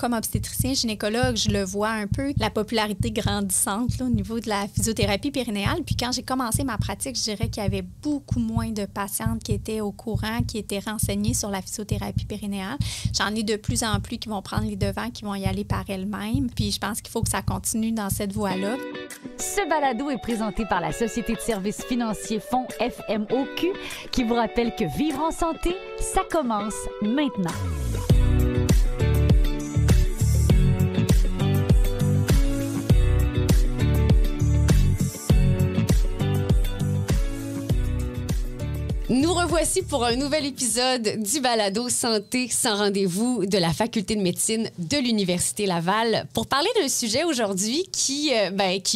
comme obstétricien, gynécologue, je le vois un peu, la popularité grandissante là, au niveau de la physiothérapie périnéale. Puis quand j'ai commencé ma pratique, je dirais qu'il y avait beaucoup moins de patientes qui étaient au courant, qui étaient renseignées sur la physiothérapie périnéale. J'en ai de plus en plus qui vont prendre les devants, qui vont y aller par elles-mêmes. Puis je pense qu'il faut que ça continue dans cette voie-là. Ce balado est présenté par la Société de services financiers Fonds FMOQ qui vous rappelle que vivre en santé, ça commence maintenant. Nous revoici pour un nouvel épisode du balado Santé sans rendez-vous de la Faculté de médecine de l'Université Laval pour parler d'un sujet aujourd'hui qui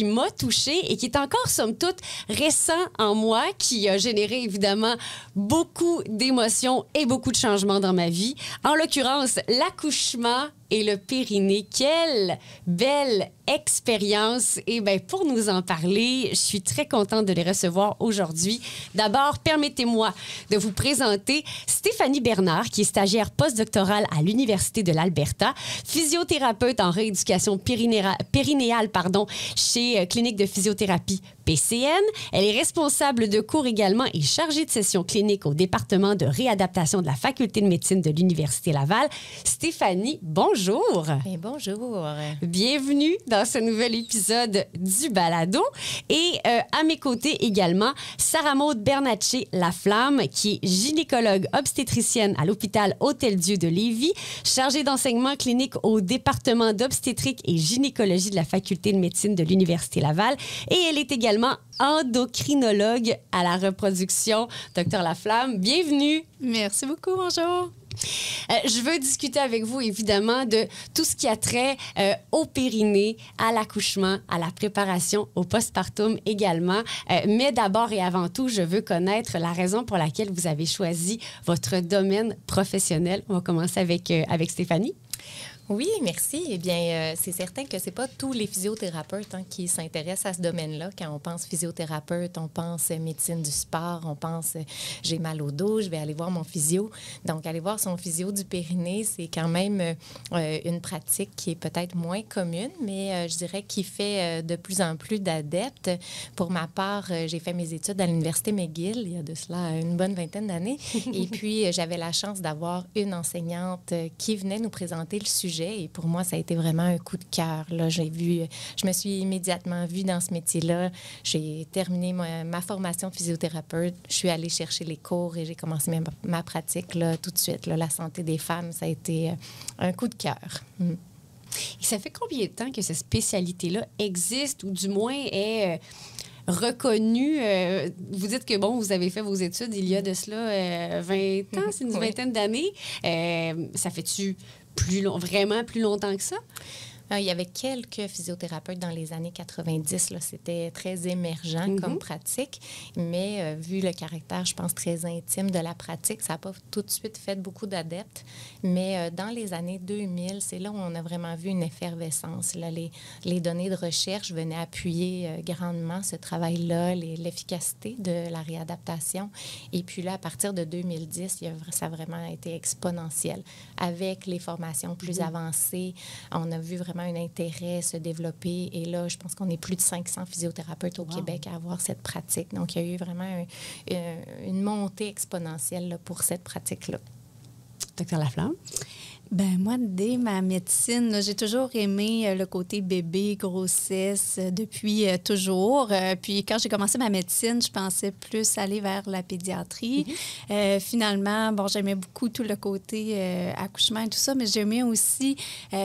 m'a touchée et qui est encore, somme toute, récent en moi, qui a généré évidemment beaucoup d'émotions et beaucoup de changements dans ma vie. En l'occurrence, l'accouchement et le périnée. Quelle belle expérience! Et bien, pour nous en parler, je suis très contente de les recevoir aujourd'hui. D'abord, permettez-moi de vous présenter Stéphanie Bernard, qui est stagiaire postdoctorale à l'Université de l'Alberta, physiothérapeute en rééducation périnéale chez Clinique de physiothérapie PCN. Elle est responsable de cours également et chargée de session clinique au département de réadaptation de la Faculté de médecine de l'Université Laval. Stéphanie, bonjour. Et bonjour. Bienvenue dans ce nouvel épisode du balado. Et à mes côtés également, Sarah-Maude Bernatchez-Laflamme, qui est gynécologue obstétricienne à l'hôpital Hôtel-Dieu de Lévis, chargée d'enseignement clinique au département d'obstétrique et gynécologie de la Faculté de médecine de l'Université Laval. Et elle est également endocrinologue à la reproduction. Docteur Laflamme, bienvenue. Merci beaucoup, bonjour. Je veux discuter avec vous, évidemment, de tout ce qui a trait au périnée, à l'accouchement, à la préparation, au postpartum également. Mais d'abord et avant tout, je veux connaître la raison pour laquelle vous avez choisi votre domaine professionnel. On va commencer avec Stéphanie. Oui, merci. Eh bien, c'est certain que c'est pas tous les physiothérapeutes qui s'intéressent à ce domaine-là. Quand on pense physiothérapeute, on pense médecine du sport, on pense j'ai mal au dos, je vais aller voir mon physio. Donc, aller voir son physio du périnée, c'est quand même une pratique qui est peut-être moins commune, mais je dirais qui fait de plus en plus d'adeptes. Pour ma part, j'ai fait mes études à l'Université McGill il y a de cela une bonne vingtaine d'années. Et puis, j'avais la chance d'avoir une enseignante qui venait nous présenter le sujet. Et pour moi, ça a été vraiment un coup de cœur. Là, je me suis immédiatement vue dans ce métier-là. J'ai terminé ma formation de physiothérapeute. Je suis allée chercher les cours et j'ai commencé ma pratique là, tout de suite. Là, la santé des femmes, ça a été un coup de cœur. Et ça fait combien de temps que cette spécialité-là existe ou du moins est reconnue? Vous dites que, bon, vous avez fait vos études il y a de cela 20 ans, c'est une vingtaine d'années. Ça fait-tu vraiment plus longtemps que ça? Il y avait quelques physiothérapeutes dans les années 90. Là, c'était très émergent comme pratique, mais vu le caractère, je pense, très intime de la pratique, ça n'a pas tout de suite fait beaucoup d'adeptes. Mais dans les années 2000, c'est là où on a vraiment vu une effervescence. Là, les données de recherche venaient appuyer grandement ce travail-là, l'efficacité de la réadaptation. Et puis là, à partir de 2010, ça a vraiment été exponentiel. Avec les formations plus avancées, on a vu vraiment un intérêt se développer. Et là, je pense qu'on est plus de 500 physiothérapeutes au Québec à avoir cette pratique. Donc, il y a eu vraiment une montée exponentielle là, pour cette pratique-là. Docteur Laflamme? Ben moi, dès ma médecine, là, j'ai toujours aimé le côté bébé, grossesse, depuis toujours. Puis quand j'ai commencé ma médecine, je pensais plus aller vers la pédiatrie. Finalement, bon, j'aimais beaucoup tout le côté accouchement et tout ça, mais j'aimais aussi,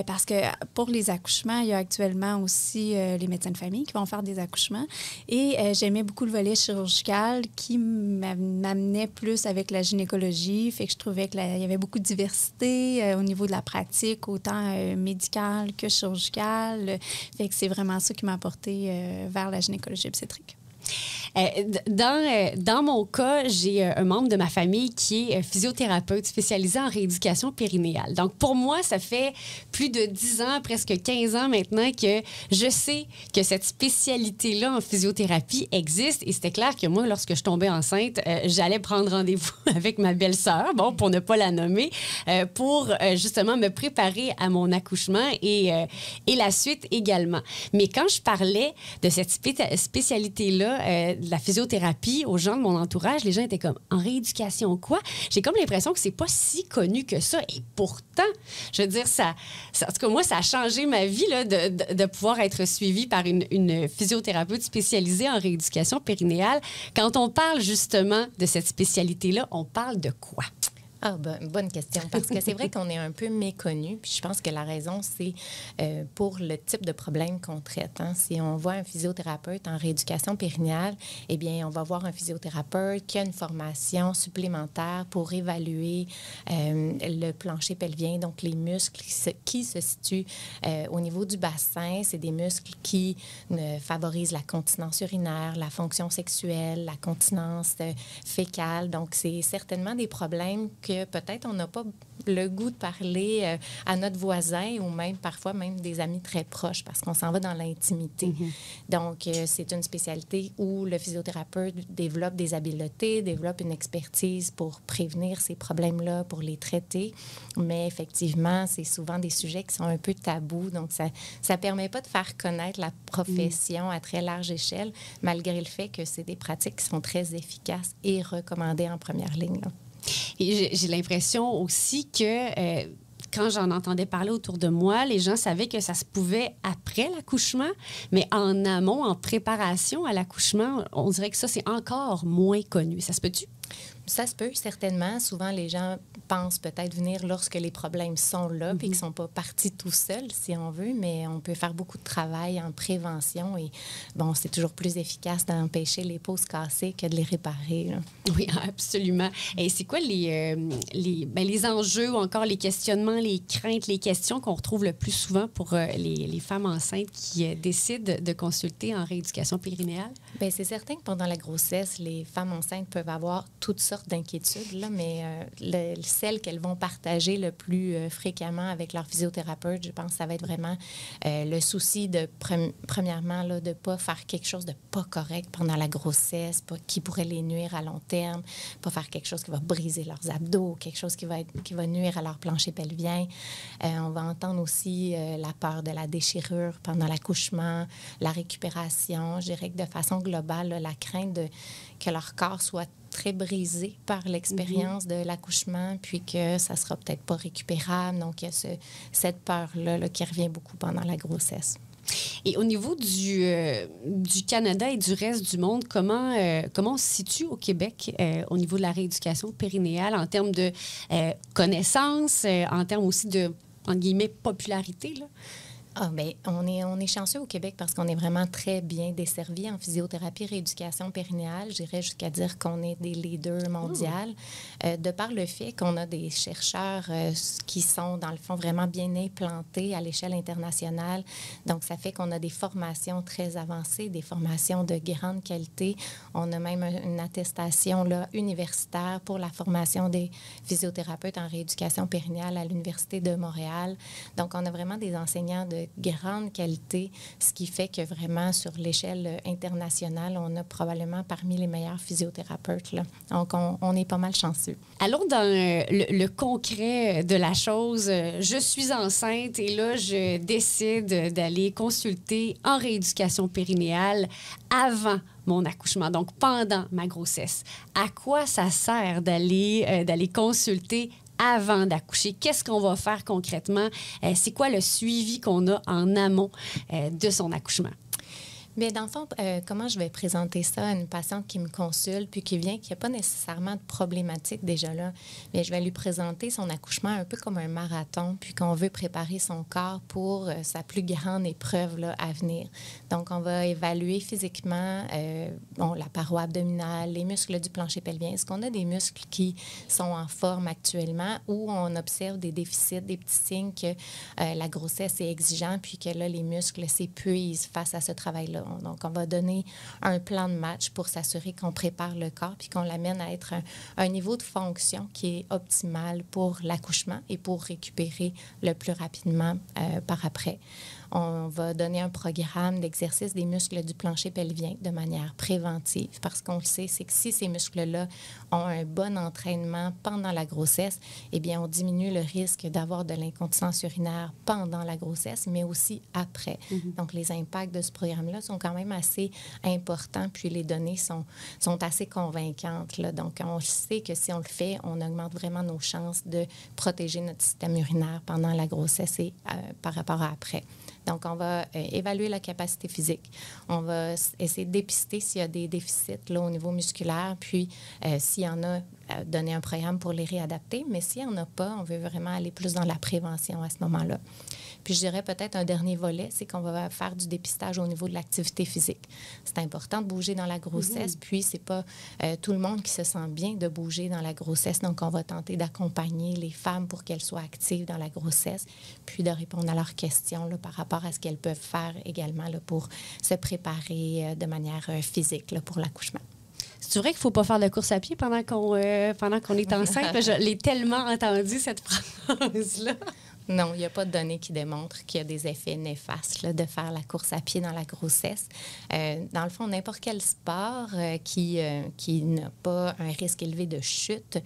parce que pour les accouchements, il y a actuellement aussi les médecins de famille qui vont faire des accouchements. Et j'aimais beaucoup le volet chirurgical qui m'amenait plus avec la gynécologie. Fait que je trouvais qu'il y avait beaucoup de diversité au niveau de la pratique, autant médicale que chirurgicale. Fait que c'est vraiment ça qui m'a apporté vers la gynécologie obstétrique. Dans mon cas, j'ai un membre de ma famille qui est physiothérapeute spécialisé en rééducation périnéale. Donc, pour moi, ça fait plus de 10 ans, presque 15 ans maintenant que je sais que cette spécialité-là en physiothérapie existe. Et c'était clair que moi, lorsque je tombais enceinte, j'allais prendre rendez-vous avec ma belle-sœur, bon, pour ne pas la nommer, pour justement me préparer à mon accouchement et la suite également. Mais quand je parlais de cette spécialité-là, de la physiothérapie aux gens de mon entourage, les gens étaient comme « en rééducation quoi? » J'ai comme l'impression que c'est pas si connu que ça. Et pourtant, je veux dire, en tout cas, moi, ça a changé ma vie là, de pouvoir être suivie par une physiothérapeute spécialisée en rééducation périnéale. Quand on parle justement de cette spécialité-là, on parle de quoi? Ah, bonne question, parce que c'est vrai qu'on est un peu méconnu, puis je pense que la raison, c'est pour le type de problème qu'on traite. Hein. Si on voit un physiothérapeute en rééducation périnéale, eh bien, on va voir un physiothérapeute qui a une formation supplémentaire pour évaluer le plancher pelvien, donc les muscles qui se situent au niveau du bassin. C'est des muscles qui favorisent la continence urinaire, la fonction sexuelle, la continence fécale. Donc, c'est certainement des problèmes que peut-être on n'a pas le goût de parler à notre voisin ou même parfois même des amis très proches parce qu'on s'en va dans l'intimité. Mm-hmm. Donc, c'est une spécialité où le physiothérapeute développe des habiletés, développe une expertise pour prévenir ces problèmes-là, pour les traiter. Mais effectivement, c'est souvent des sujets qui sont un peu tabous. Donc, ça ne permet pas de faire connaître la profession à très large échelle, malgré le fait que c'est des pratiques qui sont très efficaces et recommandées en première ligne, là. Et j'ai l'impression aussi que quand j'en entendais parler autour de moi, les gens savaient que ça se pouvait après l'accouchement, mais en amont, en préparation à l'accouchement, on dirait que ça, c'est encore moins connu. Ça se peut-tu? Ça se peut, certainement. Souvent, les gens pensent peut-être venir lorsque les problèmes sont là, puis qu'ils ne sont pas partis tout seuls, si on veut, mais on peut faire beaucoup de travail en prévention et, bon, c'est toujours plus efficace d'empêcher les peaux cassées que de les réparer, là. Oui, absolument. Et c'est quoi les enjeux ou encore les questionnements, les craintes, les questions qu'on retrouve le plus souvent pour les femmes enceintes qui décident de consulter en rééducation périnéale? Bien, c'est certain que pendant la grossesse, les femmes enceintes peuvent avoir toutes sortes d'inquiétudes, là, mais celles qu'elles vont partager le plus fréquemment avec leur physiothérapeute, je pense que ça va être vraiment le souci de, premièrement, là, de ne pas faire quelque chose de pas correct pendant la grossesse, qui pourrait les nuire à long terme, pas faire quelque chose qui va briser leurs abdos, quelque chose qui va nuire à leur plancher pelvien. On va entendre aussi la peur de la déchirure pendant l'accouchement, la récupération. Je dirais que de façon globale, là, la crainte que leur corps soit très brisé par l'expérience de l'accouchement, puis que ça sera peut-être pas récupérable. Donc, il y a cette peur-là là, qui revient beaucoup pendant la grossesse. Et au niveau du Canada et du reste du monde, comment on se situe au Québec au niveau de la rééducation périnéale en termes de connaissances, en termes aussi de, entre guillemets, popularité, là? Ah, bien, on est chanceux au Québec parce qu'on est vraiment très bien desservi en physiothérapie, rééducation périnéale. J'irais jusqu'à dire qu'on est des leaders mondiaux. De par le fait qu'on a des chercheurs qui sont, dans le fond, vraiment bien implantés à l'échelle internationale. Donc, ça fait qu'on a des formations très avancées, des formations de grande qualité. On a même une attestation là, universitaire pour la formation des physiothérapeutes en rééducation périnéale à l'Université de Montréal. Donc, on a vraiment des enseignants de grande qualité, ce qui fait que vraiment, sur l'échelle internationale, on a probablement parmi les meilleurs physiothérapeutes, là. Donc, on est pas mal chanceux. Allons dans le concret de la chose. Je suis enceinte et là, je décide d'aller consulter en rééducation périnéale avant mon accouchement, donc pendant ma grossesse. À quoi ça sert d'aller consulter avant d'accoucher? Qu'est-ce qu'on va faire concrètement? C'est quoi le suivi qu'on a en amont de son accouchement? Bien, dans le fond, comment je vais présenter ça à une patiente qui me consulte puis qui vient, qui n'a pas nécessairement de problématique déjà là, bien, je vais lui présenter son accouchement un peu comme un marathon puis qu'on veut préparer son corps pour sa plus grande épreuve là, à venir. Donc, on va évaluer physiquement la paroi abdominale, les muscles du plancher pelvien. Est-ce qu'on a des muscles qui sont en forme actuellement ou on observe des déficits, des petits signes que la grossesse est exigeante puis que là, les muscles s'épuisent face à ce travail-là? Donc, on va donner un plan de match pour s'assurer qu'on prépare le corps puis qu'on l'amène à être un niveau de fonction qui est optimal pour l'accouchement et pour récupérer le plus rapidement par après. On va donner un programme d'exercice des muscles du plancher pelvien de manière préventive parce qu'on le sait, c'est que si ces muscles-là ont un bon entraînement pendant la grossesse, eh bien, on diminue le risque d'avoir de l'incontinence urinaire pendant la grossesse, mais aussi après. Donc, les impacts de ce programme-là sont quand même assez importants, puis les données sont assez convaincantes, là. Donc, on sait que si on le fait, on augmente vraiment nos chances de protéger notre système urinaire pendant la grossesse et par rapport à après. Donc, on va évaluer la capacité physique. On va essayer de dépister s'il y a des déficits là, au niveau musculaire, puis s'il y en a, donner un programme pour les réadapter. Mais s'il n'y en a pas, on veut vraiment aller plus dans la prévention à ce moment-là. Puis je dirais peut-être un dernier volet, c'est qu'on va faire du dépistage au niveau de l'activité physique. C'est important de bouger dans la grossesse, puis c'est pas tout le monde qui se sent bien de bouger dans la grossesse. Donc, on va tenter d'accompagner les femmes pour qu'elles soient actives dans la grossesse, puis de répondre à leurs questions là, par rapport à ce qu'elles peuvent faire également là, pour se préparer de manière physique là, pour l'accouchement. C'est vrai qu'il ne faut pas faire de course à pied pendant qu'on est enceinte? Je l'ai tellement entendu, cette phrase-là. Non, il n'y a pas de données qui démontrent qu'il y a des effets néfastes là, de faire la course à pied dans la grossesse. Dans le fond, n'importe quel sport qui n'a pas un risque élevé de chute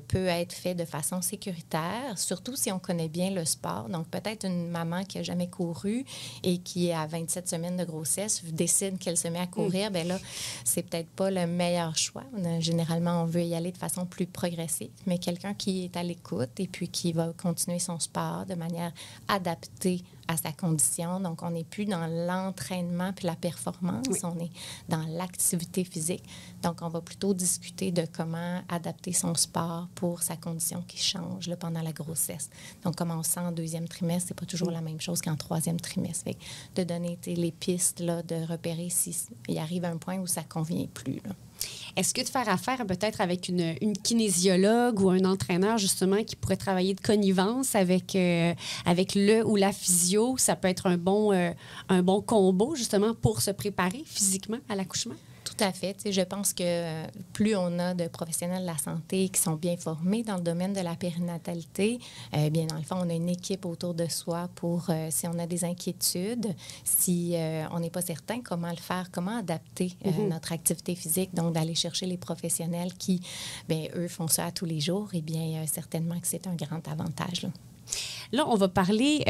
peut être fait de façon sécuritaire, surtout si on connaît bien le sport. Donc, peut-être une maman qui n'a jamais couru et qui, à 27 semaines de grossesse, décide qu'elle se met à courir, bien là, c'est peut-être pas le meilleur choix. Généralement, on veut y aller de façon plus progressive, mais quelqu'un qui est à l'écoute et puis qui va continuer son sport de manière adaptée à sa condition. Donc, on n'est plus dans l'entraînement puis la performance, on est dans l'activité physique. Donc, on va plutôt discuter de comment adapter son sport pour sa condition qui change là, pendant la grossesse. Donc, comment on sent en deuxième trimestre, c'est pas toujours la même chose qu'en troisième trimestre. Fait que de donner les pistes, là, de repérer s'il arrive à un point où ça ne convient plus, là. Est-ce que de faire affaire peut-être avec une kinésiologue ou un entraîneur, justement, qui pourrait travailler de connivence avec le ou la physio, ça peut être un bon combo, justement, pour se préparer physiquement à l'accouchement? Tout à fait. Tu sais, je pense que plus on a de professionnels de la santé qui sont bien formés dans le domaine de la périnatalité, bien, dans le fond, on a une équipe autour de soi pour, si on a des inquiétudes, si on n'est pas certain comment le faire, comment adapter notre activité physique, donc d'aller chercher les professionnels qui, bien, eux, font ça à tous les jours, et bien, certainement que c'est un grand avantage, là. Là, on va parler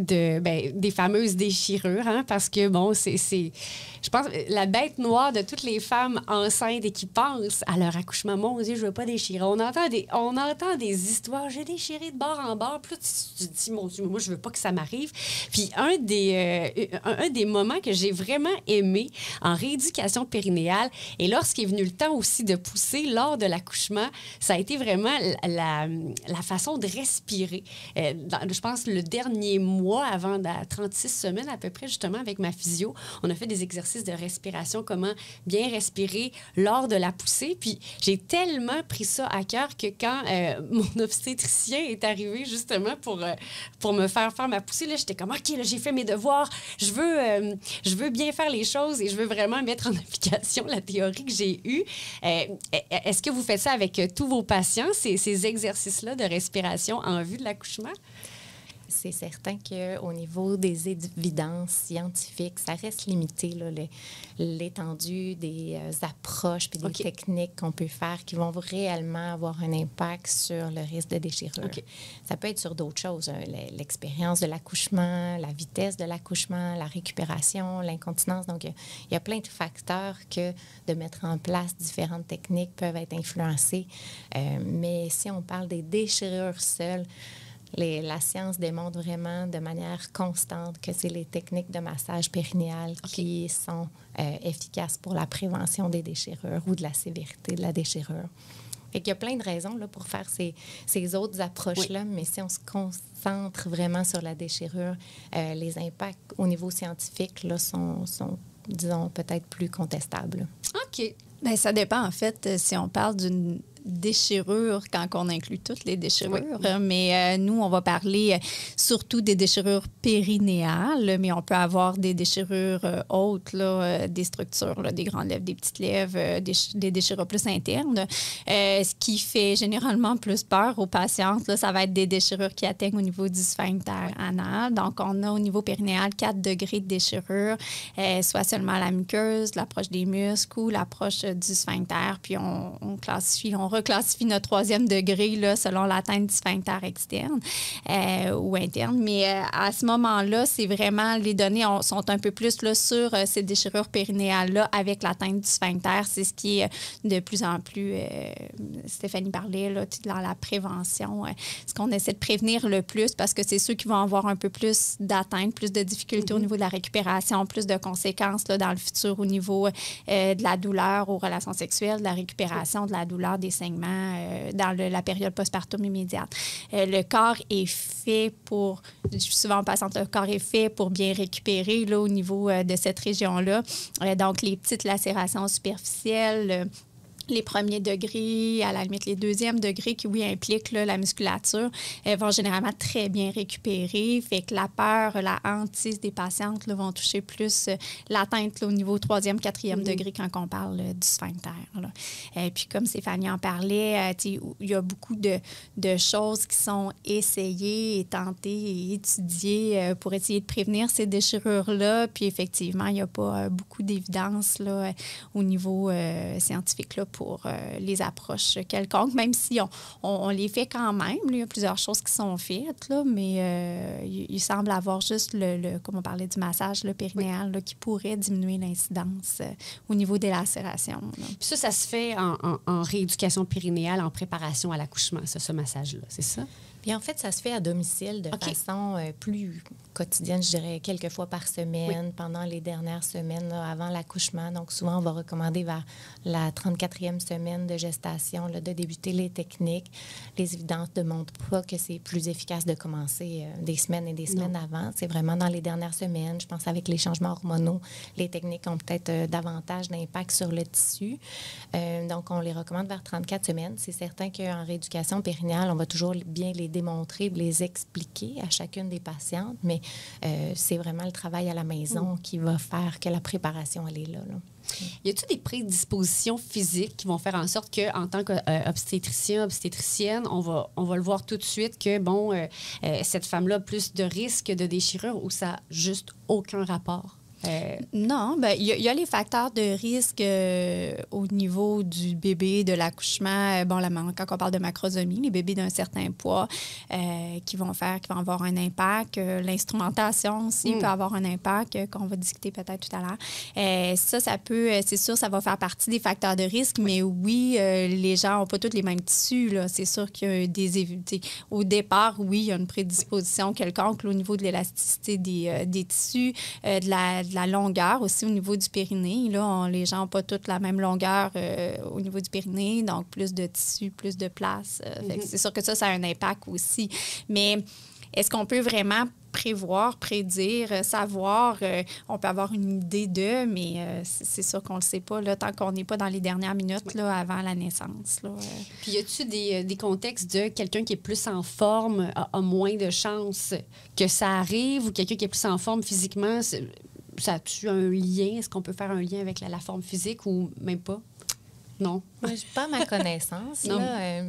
des fameuses déchirures, hein, parce que, bon, c'est, je pense, la bête noire de toutes les femmes enceintes et qui pensent à leur accouchement. Mon Dieu, je veux pas déchirer. On entend des histoires. J'ai déchiré de bord en bord. Puis là, tu te dis, mon Dieu, moi, je veux pas que ça m'arrive. Puis un des moments que j'ai vraiment aimé en rééducation périnéale, et lorsqu'il est venu le temps aussi de pousser lors de l'accouchement, ça a été vraiment la façon de respirer. Je pense, le dernier mois, avant 36 semaines à peu près, justement, avec ma physio, on a fait des exercices de respiration, comment bien respirer lors de la poussée. Puis j'ai tellement pris ça à cœur que quand mon obstétricien est arrivé, justement, pour me faire ma poussée, là, j'étais comme, OK, là, j'ai fait mes devoirs, je veux bien faire les choses et je veux vraiment mettre en application la théorie que j'ai eue. Est-ce que vous faites ça avec tous vos patients, ces exercices-là de respiration en vue de l'accouchement? C'est certain qu'au niveau des évidences scientifiques, ça reste limité, là, l'étendue des approches et des techniques qu'on peut faire qui vont réellement avoir un impact sur le risque de déchirure. Okay. Ça peut être sur d'autres choses, l'expérience de l'accouchement, la vitesse de l'accouchement, la récupération, l'incontinence. Donc, il y a plein de facteurs que de mettre en place différentes techniques peuvent être influencés. Mais si on parle des déchirures seules, la science démontre vraiment de manière constante que c'est les techniques de massage périnéal qui sont efficaces pour la prévention des déchirures ou de la sévérité de la déchirure. Fait qu'il y a plein de raisons là, pour faire ces autres approches-là, mais si on se concentre vraiment sur la déchirure, les impacts au niveau scientifique là, sont, disons, peut-être plus contestables. OK. Bien, ça dépend, en fait, si on parle d'une déchirures quand on inclut toutes les déchirures. Oui. Mais nous, on va parler surtout des déchirures périnéales, mais on peut avoir des déchirures hautes, là, des structures, là, des grandes lèvres, des petites lèvres, des déchirures plus internes. Ce qui fait généralement plus peur aux patientes, là, ça va être des déchirures qui atteignent au niveau du sphincter anal. Donc, on a au niveau périnéal 4 degrés de déchirure, soit seulement la muqueuse, l'approche des muscles ou l'approche du sphincter. Puis, on reclassifie notre 3e degré là, selon l'atteinte du sphincter externe ou interne. Mais à ce moment-là, c'est vraiment, les données sont un peu plus là, sur ces déchirures périnéales-là avec l'atteinte du sphincter. C'est ce qui est de plus en plus, Stéphanie parlait, là, dans la prévention, ce qu'on essaie de prévenir le plus parce que c'est ceux qui vont avoir un peu plus d'atteinte, plus de difficultés au niveau de la récupération, plus de conséquences là, dans le futur au niveau de la douleur aux relations sexuelles, de la récupération, de la douleur, des saignements dans la période postpartum immédiate. Le corps est fait pour, je suis souvent patiente, le corps est fait pour bien récupérer là, au niveau de cette région-là. Donc, les petites lacérations superficielles, les premiers degrés, à la limite les 2e degrés qui, oui, impliquent là, la musculature, vont généralement très bien récupérer. Fait que la peur, la hantise des patientes là, vont toucher plus l'atteinte là, au niveau 3e, 4e degré quand on parle du sphincter. Là. Puis comme Stéphanie en parlait, il y a beaucoup de choses qui sont essayées et tentées et étudiées pour essayer de prévenir ces déchirures-là. Puis effectivement, il n'y a pas beaucoup d'évidence là, au niveau scientifique là, pour les approches quelconques, même si on les fait quand même. Là, il y a plusieurs choses qui sont faites, là, mais il semble avoir juste, comme on parlait du massage le périnéal, là, qui pourrait diminuer l'incidence au niveau des lacérations. Puis ça se fait en rééducation périnéale, en préparation à l'accouchement, ce massage-là, c'est ça? Bien, en fait, ça se fait à domicile de façon plus quotidienne, je dirais, quelques fois par semaine, pendant les dernières semaines là, avant l'accouchement. Donc, souvent, on va recommander vers la 34e semaine de gestation là, de débuter les techniques. Les évidences ne montrent pas que c'est plus efficace de commencer des semaines et des semaines avant. C'est vraiment dans les dernières semaines. Je pense avec les changements hormonaux, les techniques ont peut-être davantage d'impact sur le tissu. Donc, on les recommande vers 34 semaines. C'est certain qu'en rééducation périnéale, on va toujours bien les démontrer, les expliquer à chacune des patientes, mais c'est vraiment le travail à la maison qui va faire que la préparation, elle est là. Y a-t-il des prédispositions physiques qui vont faire en sorte qu'en tant qu'obstétricien, obstétricienne, on va le voir tout de suite que, bon, cette femme-là a plus de risques de déchirure ou ça n'a juste aucun rapport? Non, bien, il y a les facteurs de risque au niveau du bébé, de l'accouchement. Bon, quand on parle de macrosomie, les bébés d'un certain poids qui vont avoir un impact. L'instrumentation aussi peut avoir un impact qu'on va discuter peut-être tout à l'heure. Ça peut, c'est sûr, ça va faire partie des facteurs de risque, mais oui, les gens n'ont pas tous les mêmes tissus. Là. C'est sûr qu'il y a au départ, oui, il y a une prédisposition quelconque là, au niveau de l'élasticité des tissus, de la longueur aussi au niveau du périnée. Là, les gens n'ont pas toutes la même longueur au niveau du périnée, donc plus de tissu, plus de place. Fait que c'est sûr que ça a un impact aussi. Mais est-ce qu'on peut vraiment prédire, savoir? On peut avoir une idée d'eux, mais c'est sûr qu'on ne le sait pas là, tant qu'on n'est pas dans les dernières minutes là, avant la naissance. Là. Puis, y a-t-il des contextes de quelqu'un qui est plus en forme a moins de chances que ça arrive ou quelqu'un qui est plus en forme physiquement? Ça a-tu un lien? Est-ce qu'on peut faire un lien avec la forme physique ou même pas? Non. Moi, pas à ma connaissance. Là,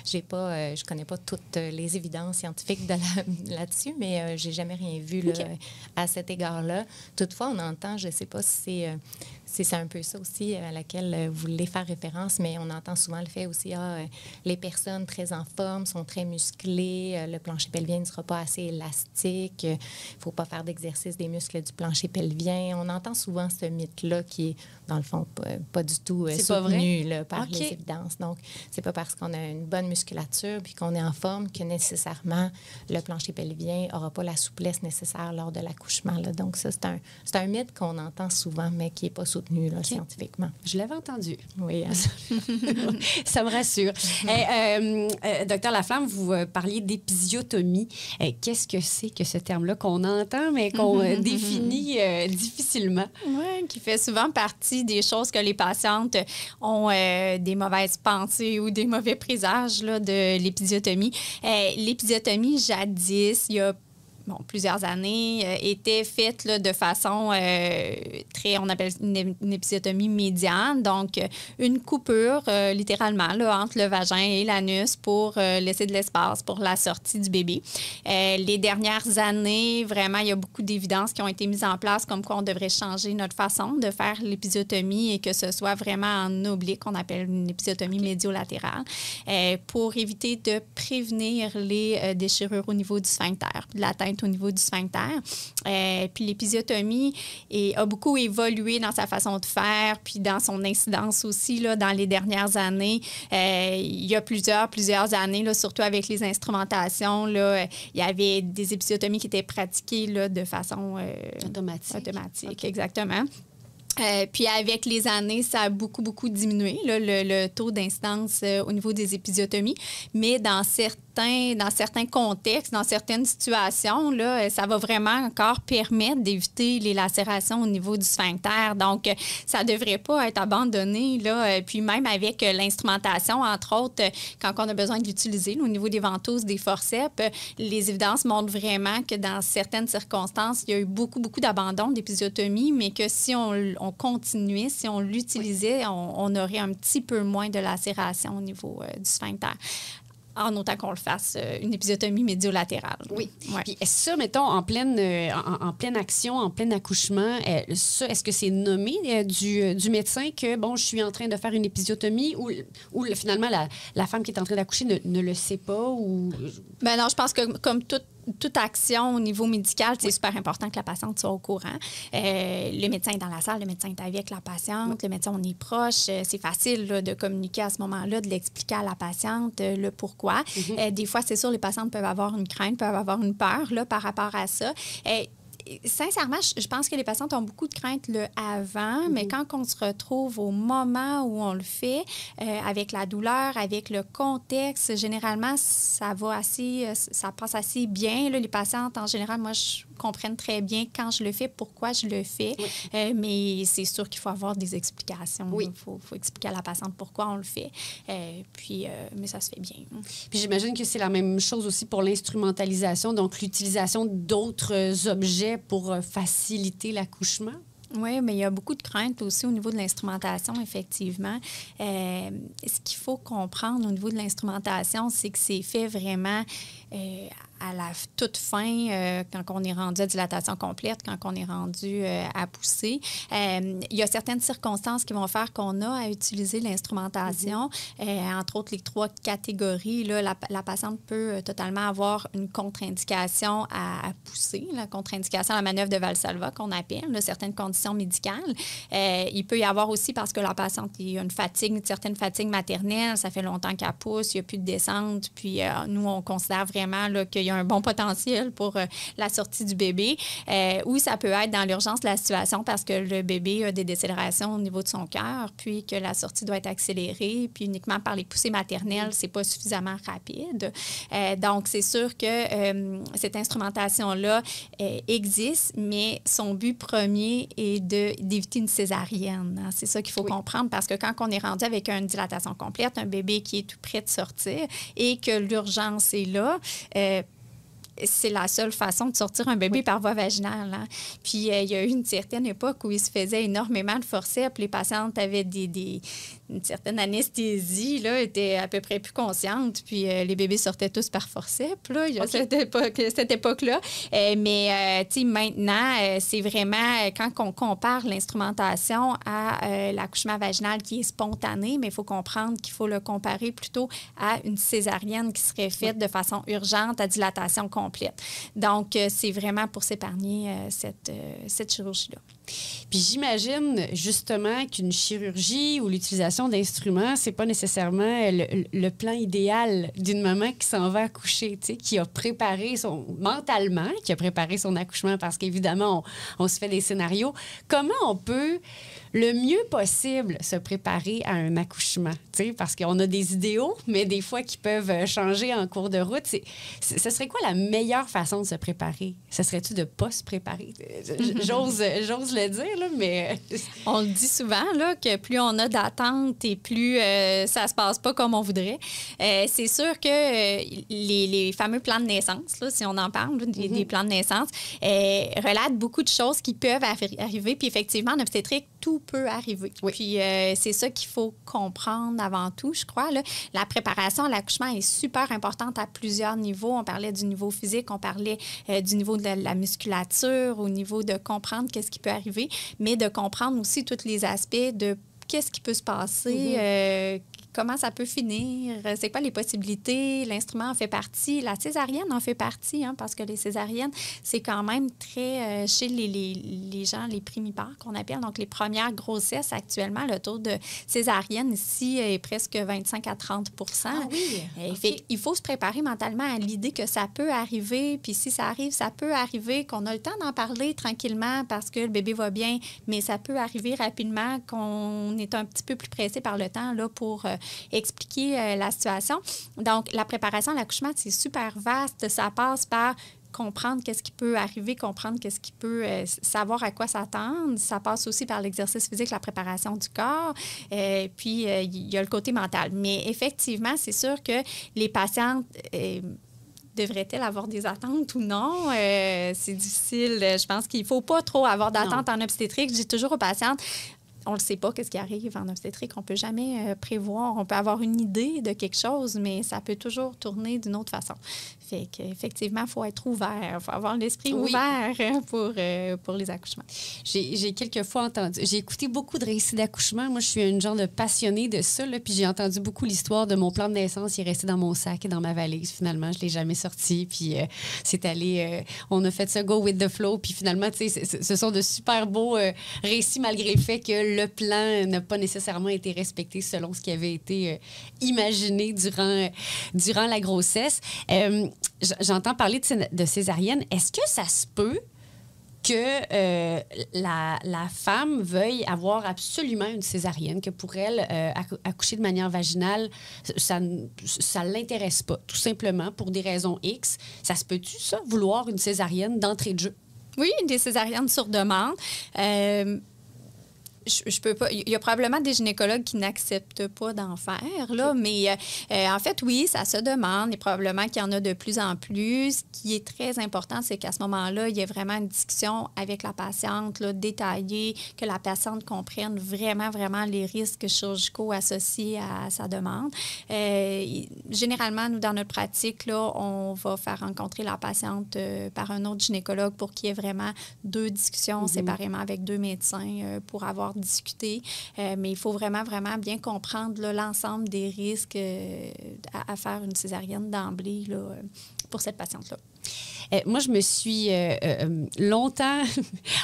je connais pas toutes les évidences scientifiques là-dessus, mais j'ai jamais rien vu là, à cet égard-là. Toutefois, on entend, je sais pas si c'est un peu ça aussi à laquelle vous voulez faire référence, mais on entend souvent le fait aussi, les personnes très en forme sont très musclées, le plancher pelvien ne sera pas assez élastique, il faut pas faire d'exercice des muscles du plancher pelvien. On entend souvent ce mythe-là qui est, dans le fond, pas du tout soutenu là, par les évidences. Donc, c'est pas parce qu'on a une bonne musculature puis qu'on est en forme que nécessairement le plancher pelvien n'aura pas la souplesse nécessaire lors de l'accouchement. Là. Donc, ça, c'est un mythe qu'on entend souvent, mais qui n'est pas soutenu là, scientifiquement. Je l'avais entendu. Oui. Hein? Ça me rassure. Docteur Laflamme, vous parliez d'épisiotomie. Qu'est-ce que c'est que ce terme-là qu'on entend, mais qu'on définit difficilement? Oui, qui fait souvent partie des choses que les patientes ont ont des mauvaises pensées ou des mauvais présages là, de l'épisiotomie. L'épisiotomie, jadis, il y a plusieurs années, était faite là, de façon on appelle une épisiotomie médiane, donc une coupure littéralement là, entre le vagin et l'anus pour laisser de l'espace pour la sortie du bébé. Les dernières années, vraiment, il y a beaucoup d'évidences qui ont été mises en place comme quoi on devrait changer notre façon de faire l'épisiotomie et que ce soit vraiment en oblique, qu'on appelle une épisiotomie médio-latérale, pour éviter de prévenir les déchirures au niveau du sphincter, de l'atteinte au niveau du sphincter. Puis l'épisiotomie a beaucoup évolué dans sa façon de faire, puis dans son incidence aussi là, dans les dernières années. Il y a plusieurs années, là, surtout avec les instrumentations, là, il y avait des épisiotomies qui étaient pratiquées là, de façon automatique. Okay. Exactement. Puis avec les années, ça a beaucoup diminué, là, le taux d'incidence au niveau des épisiotomies. Mais dans certains contextes, dans certaines situations, là, ça va vraiment encore permettre d'éviter les lacérations au niveau du sphincter. Donc, ça ne devrait pas être abandonné. Là. Puis même avec l'instrumentation, entre autres, quand on a besoin de l'utiliser, là, au niveau des ventouses, des forceps, les évidences montrent vraiment que dans certaines circonstances, il y a eu beaucoup d'abandon d'épisiotomie, mais que si on continuait, si on l'utilisait, on aurait un petit peu moins de lacération au niveau du sphincter. En autant qu'on le fasse, une épisiotomie médio-latérale. Oui. Ouais. Puis est-ce ça, mettons, en pleine action, en plein accouchement, est-ce que c'est nommé du médecin que, bon, je suis en train de faire une épisiotomie ou finalement, la femme qui est en train d'accoucher ne le sait pas? Ou... Ben non, je pense que comme toute action au niveau médical, c'est super important que la patiente soit au courant. Le médecin est dans la salle, le médecin est avec la patiente, le médecin, on est proche. C'est facile là, de communiquer à ce moment-là, de l'expliquer à la patiente le pourquoi. Des fois, c'est sûr, les patientes peuvent avoir une crainte, peuvent avoir une peur là, par rapport à ça. Sincèrement, je pense que les patientes ont beaucoup de craintes le avant, mais quand on se retrouve au moment où on le fait, avec la douleur, avec le contexte, généralement, ça passe assez bien. Là, les patientes, en général, moi, je comprenne très bien quand je le fais, pourquoi je le fais. Oui. Mais c'est sûr qu'il faut avoir des explications. Oui. Il faut expliquer à la patiente pourquoi on le fait. Mais ça se fait bien. Puis j'imagine que c'est la même chose aussi pour l'instrumentalisation, donc l'utilisation d'autres objets pour faciliter l'accouchement. Oui, mais il y a beaucoup de craintes aussi au niveau de l'instrumentation, effectivement. Ce qu'il faut comprendre au niveau de l'instrumentation, c'est que c'est fait vraiment à la toute fin, quand on est rendu à dilatation complète, quand on est rendu à pousser. Il y a certaines circonstances qui vont faire qu'on a à utiliser l'instrumentation. Entre autres, les 3 catégories. Là, la patiente peut totalement avoir une contre-indication à pousser. La contre-indication à la manœuvre de Valsalva, qu'on appelle, là, certaines conditions médicales. Il peut y avoir aussi, parce que la patiente a une certaine fatigue maternelle, ça fait longtemps qu'elle pousse, il n'y a plus de descente, puis nous, on considère vraiment là, qu'il y a un bon potentiel pour la sortie du bébé, ou ça peut être dans l'urgence de la situation parce que le bébé a des décélérations au niveau de son cœur, puis que la sortie doit être accélérée, puis uniquement par les poussées maternelles, c'est pas suffisamment rapide. Donc, c'est sûr que cette instrumentation-là existe, mais son but premier est d'éviter une césarienne. Hein. C'est ça qu'il faut comprendre, parce que quand on est rendu avec une dilatation complète, un bébé qui est tout près de sortir et que l'urgence est là, c'est la seule façon de sortir un bébé par voie vaginale. Hein. Puis, il y a eu une certaine époque où il se faisait énormément de forceps. Les patientes avaient une certaine anesthésie, là, étaient à peu près plus conscientes. Puis, les bébés sortaient tous par forceps, là, il y a cette époque-là. Mais, tu sais, maintenant, c'est vraiment, quand on compare l'instrumentation à l'accouchement vaginal qui est spontané, mais il faut comprendre qu'il faut le comparer plutôt à une césarienne qui serait faite de façon urgente à dilatation complète. Donc, c'est vraiment pour s'épargner cette chirurgie-là. Puis j'imagine justement qu'une chirurgie ou l'utilisation d'instruments, c'est pas nécessairement le plan idéal d'une maman qui s'en va accoucher, tu sais, qui a préparé mentalement, qui a préparé son accouchement, parce qu'évidemment, on se fait des scénarios. Comment on peut le mieux possible se préparer à un accouchement, tu sais, parce qu'on a des idéaux, mais des fois qui peuvent changer en cours de route. Ce serait quoi la meilleure façon de se préparer? Ce serait-tu de pas se préparer? J'ose le dire, là, mais... On le dit souvent, là, que plus on a d'attente et plus ça se passe pas comme on voudrait. C'est sûr que les fameux plans de naissance, là, si on en parle, là, des plans de naissance, relatent beaucoup de choses qui peuvent arriver. Puis effectivement, en obstétrique, tout peut arriver. Oui. Puis c'est ça qu'il faut comprendre avant tout, je crois. Là. La préparation à l'accouchement est super importante à plusieurs niveaux. On parlait du niveau physique, on parlait du niveau de la musculature, au niveau de comprendre qu'est-ce qui peut arriver, mais de comprendre aussi tous les aspects de qu'est-ce qui peut se passer, comment ça peut finir, c'est quoi les possibilités, l'instrument en fait partie, la césarienne en fait partie, hein, parce que les césariennes, c'est quand même très, chez les gens, les primipares qu'on appelle, donc les premières grossesses actuellement, le taux de césarienne ici est presque 25 à 30 Ah oui? Fait il faut se préparer mentalement à l'idée que ça peut arriver, puis si ça arrive, ça peut arriver, qu'on a le temps d'en parler tranquillement parce que le bébé va bien, mais ça peut arriver rapidement, qu'on est un petit peu plus pressé par le temps là, pour expliquer la situation. Donc, la préparation à l'accouchement, c'est super vaste. Ça passe par comprendre qu'est-ce qui peut arriver, comprendre qu'est-ce qui peut... savoir à quoi s'attendre. Ça passe aussi par l'exercice physique, la préparation du corps. Puis, il y a le côté mental. Mais effectivement, c'est sûr que les patientes... devraient-elles avoir des attentes ou non? C'est difficile. Je pense qu'il ne faut pas trop avoir d'attentes en obstétrique. Je dis toujours aux patientes, on ne sait pas qu'est-ce qui arrive en obstétrique. On ne peut jamais prévoir. On peut avoir une idée de quelque chose, mais ça peut toujours tourner d'une autre façon. Fait qu'effectivement, il faut être ouvert. Il faut avoir l'esprit ouvert pour les accouchements. J'ai quelques fois entendu... J'ai écouté beaucoup de récits d'accouchement. Moi, je suis une genre de passionnée de ça. Là, puis j'ai entendu beaucoup l'histoire de mon plan de naissance. Il est resté dans mon sac et dans ma valise. Finalement, je ne l'ai jamais sorti. Puis c'est allé... on a fait ça go with the flow. Puis finalement, tu sais, ce sont de super beaux récits malgré le fait que le plan n'a pas nécessairement été respecté selon ce qui avait été imaginé durant la grossesse. J'entends parler de césarienne. Est-ce que ça se peut que la femme veuille avoir absolument une césarienne, que pour elle, accoucher de manière vaginale, ça ne l'intéresse pas, tout simplement, pour des raisons X? Ça se peut-tu, ça, vouloir une césarienne d'entrée de jeu? Oui, des césariennes sur demande. Je peux pas. Il y a probablement des gynécologues qui n'acceptent pas d'en faire, là, mais en fait, oui, ça se demande et probablement qu'il y en a de plus en plus. Ce qui est très important, c'est qu'à ce moment-là, il y ait vraiment une discussion avec la patiente, là, détaillée, que la patiente comprenne vraiment, vraiment les risques chirurgicaux associés à sa demande. Généralement, nous, dans notre pratique, là, on va faire rencontrer la patiente par un autre gynécologue pour qu'il y ait vraiment 2 discussions séparément avec 2 médecins pour avoir discuter, mais il faut vraiment, vraiment bien comprendre là, l'ensemble des risques à faire une césarienne d'emblée là, pour cette patiente-là. Moi, je me suis longtemps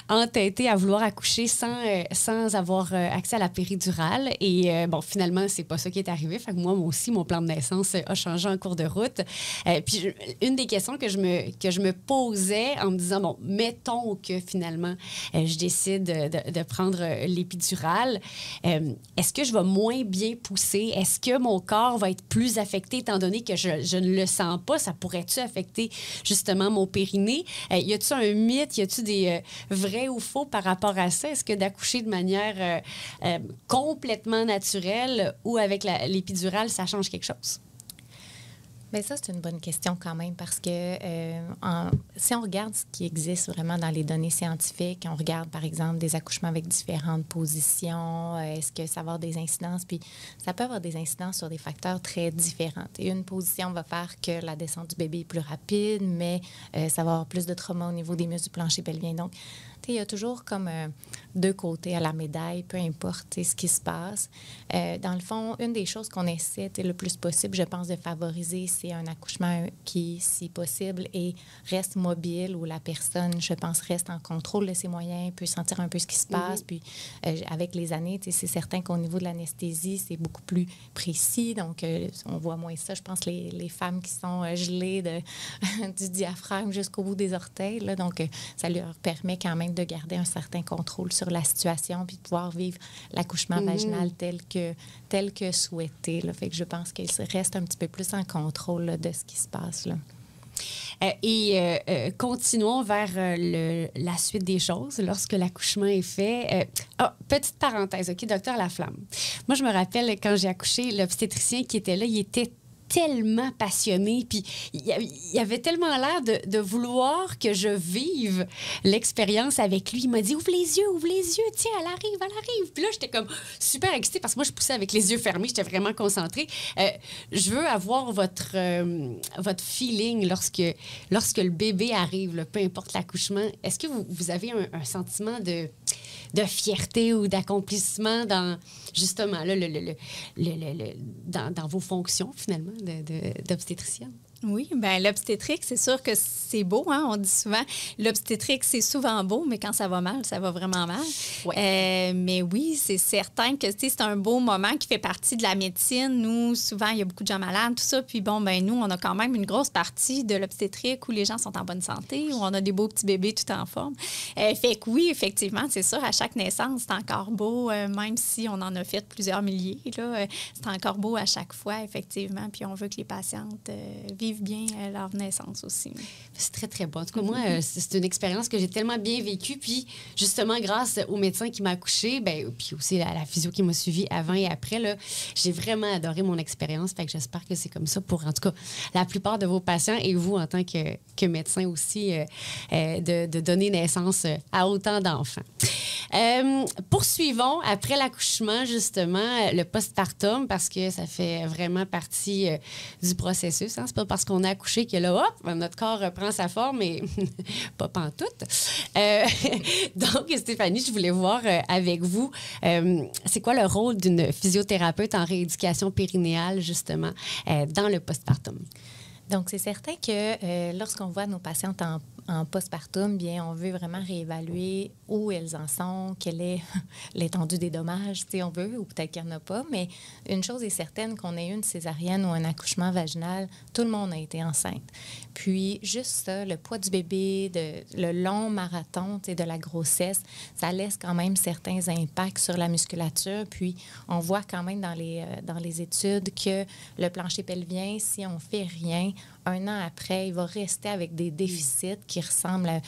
entêtée à vouloir accoucher sans avoir accès à la péridurale. Et bon, finalement, c'est pas ça qui est arrivé. Fait que moi aussi, mon plan de naissance a changé en cours de route. Puis une des questions que je me posais en me disant, bon, mettons que finalement, je décide de prendre l'épidurale, est-ce que je vais moins bien pousser? Est-ce que mon corps va être plus affecté étant donné que je ne le sens pas? Ça pourrait-tu affecter justement mon périnée? Y a-t-il un mythe? Y a-t-il des vrais ou faux par rapport à ça? Est-ce que d'accoucher de manière complètement naturelle ou avec l'épidurale, ça change quelque chose? Bien, ça, c'est une bonne question quand même parce que si on regarde ce qui existe vraiment dans les données scientifiques, on regarde, par exemple, des accouchements avec différentes positions, est-ce que ça va avoir des incidences? Puis ça peut avoir des incidences sur des facteurs très différents. Et une position va faire que la descente du bébé est plus rapide, mais ça va avoir plus de trauma au niveau des muscles du plancher pelvien. Donc, il y a toujours comme 2 côtés à la médaille, peu importe ce qui se passe. Dans le fond, une des choses qu'on essaie le plus possible, je pense, de favoriser, c'est un accouchement qui, si possible, reste mobile, où la personne, je pense, reste en contrôle de ses moyens, peut sentir un peu ce qui se passe. Puis, avec les années, c'est certain qu'au niveau de l'anesthésie, c'est beaucoup plus précis. Donc, on voit moins ça. Je pense les femmes qui sont gelées du diaphragme jusqu'au bout des orteils. Là, donc, ça leur permet quand même de garder un certain contrôle sur la situation puis de pouvoir vivre l'accouchement vaginal tel que souhaité. Là. Fait que je pense qu'il reste un petit peu plus en contrôle là, de ce qui se passe. Là. Continuons vers la suite des choses lorsque l'accouchement est fait. Petite parenthèse, OK, docteur Laflamme. Moi, je me rappelle quand j'ai accouché, l'obstétricien qui était là, il était tellement passionné, puis il avait tellement l'air de vouloir que je vive l'expérience avec lui. Il m'a dit, ouvre les yeux, tiens, elle arrive. Puis là, j'étais comme super excitée parce que moi, je poussais avec les yeux fermés, j'étais vraiment concentrée. Je veux avoir votre feeling lorsque le bébé arrive, là, peu importe l'accouchement. Est-ce que vous avez un sentiment de fierté ou d'accomplissement dans, justement, là, dans vos fonctions, finalement, d'obstétricienne? Oui, bien, l'obstétrique, c'est sûr que c'est beau, hein? On dit souvent, l'obstétrique, c'est souvent beau, mais quand ça va mal, ça va vraiment mal. Ouais. Mais oui, c'est certain que c'est un beau moment qui fait partie de la médecine. Nous, souvent, il y a beaucoup de gens malades, tout ça. Puis bon, ben nous, on a quand même une grosse partie de l'obstétrique où les gens sont en bonne santé, où on a des beaux petits bébés tout en forme. Fait que oui, effectivement, c'est sûr, à chaque naissance, c'est encore beau, même si on en a fait plusieurs milliers, là, c'est encore beau à chaque fois, effectivement. Puis on veut que les patientes vivent bien leur naissance aussi. C'est très, très bon. En tout cas, moi, c'est une expérience que j'ai tellement bien vécue. Puis, justement, grâce au médecin qui m'a accouchée, puis aussi à la physio qui m'a suivie avant et après, là, j'ai vraiment adoré mon expérience. Fait que j'espère que c'est comme ça pour, en tout cas, la plupart de vos patients et vous, en tant que médecin aussi, de donner naissance à autant d'enfants. Poursuivons, après l'accouchement, justement, le postpartum, parce que ça fait vraiment partie du processus. Hein? C'est pas parce qu'on a accouché que là, hop, notre corps reprend sa forme, mais pas pantoute. Donc, Stéphanie, je voulais voir avec vous, c'est quoi le rôle d'une physiothérapeute en rééducation périnéale, justement, dans le postpartum? Donc, c'est certain que lorsqu'on voit nos patientes en postpartum, bien, on veut vraiment réévaluer où elles en sont, quelle est l'étendue des dommages, si on veut, ou peut-être qu'il n'y en a pas. Mais une chose est certaine, qu'on ait une césarienne ou un accouchement vaginal, tout le monde a été enceinte. Puis, juste ça, le poids du bébé, le long marathon de la grossesse, ça laisse quand même certains impacts sur la musculature. Puis, on voit quand même dans les études que le plancher pelvien, si on ne fait rien, un an après, il va rester avec des déficits qui ressemblent à...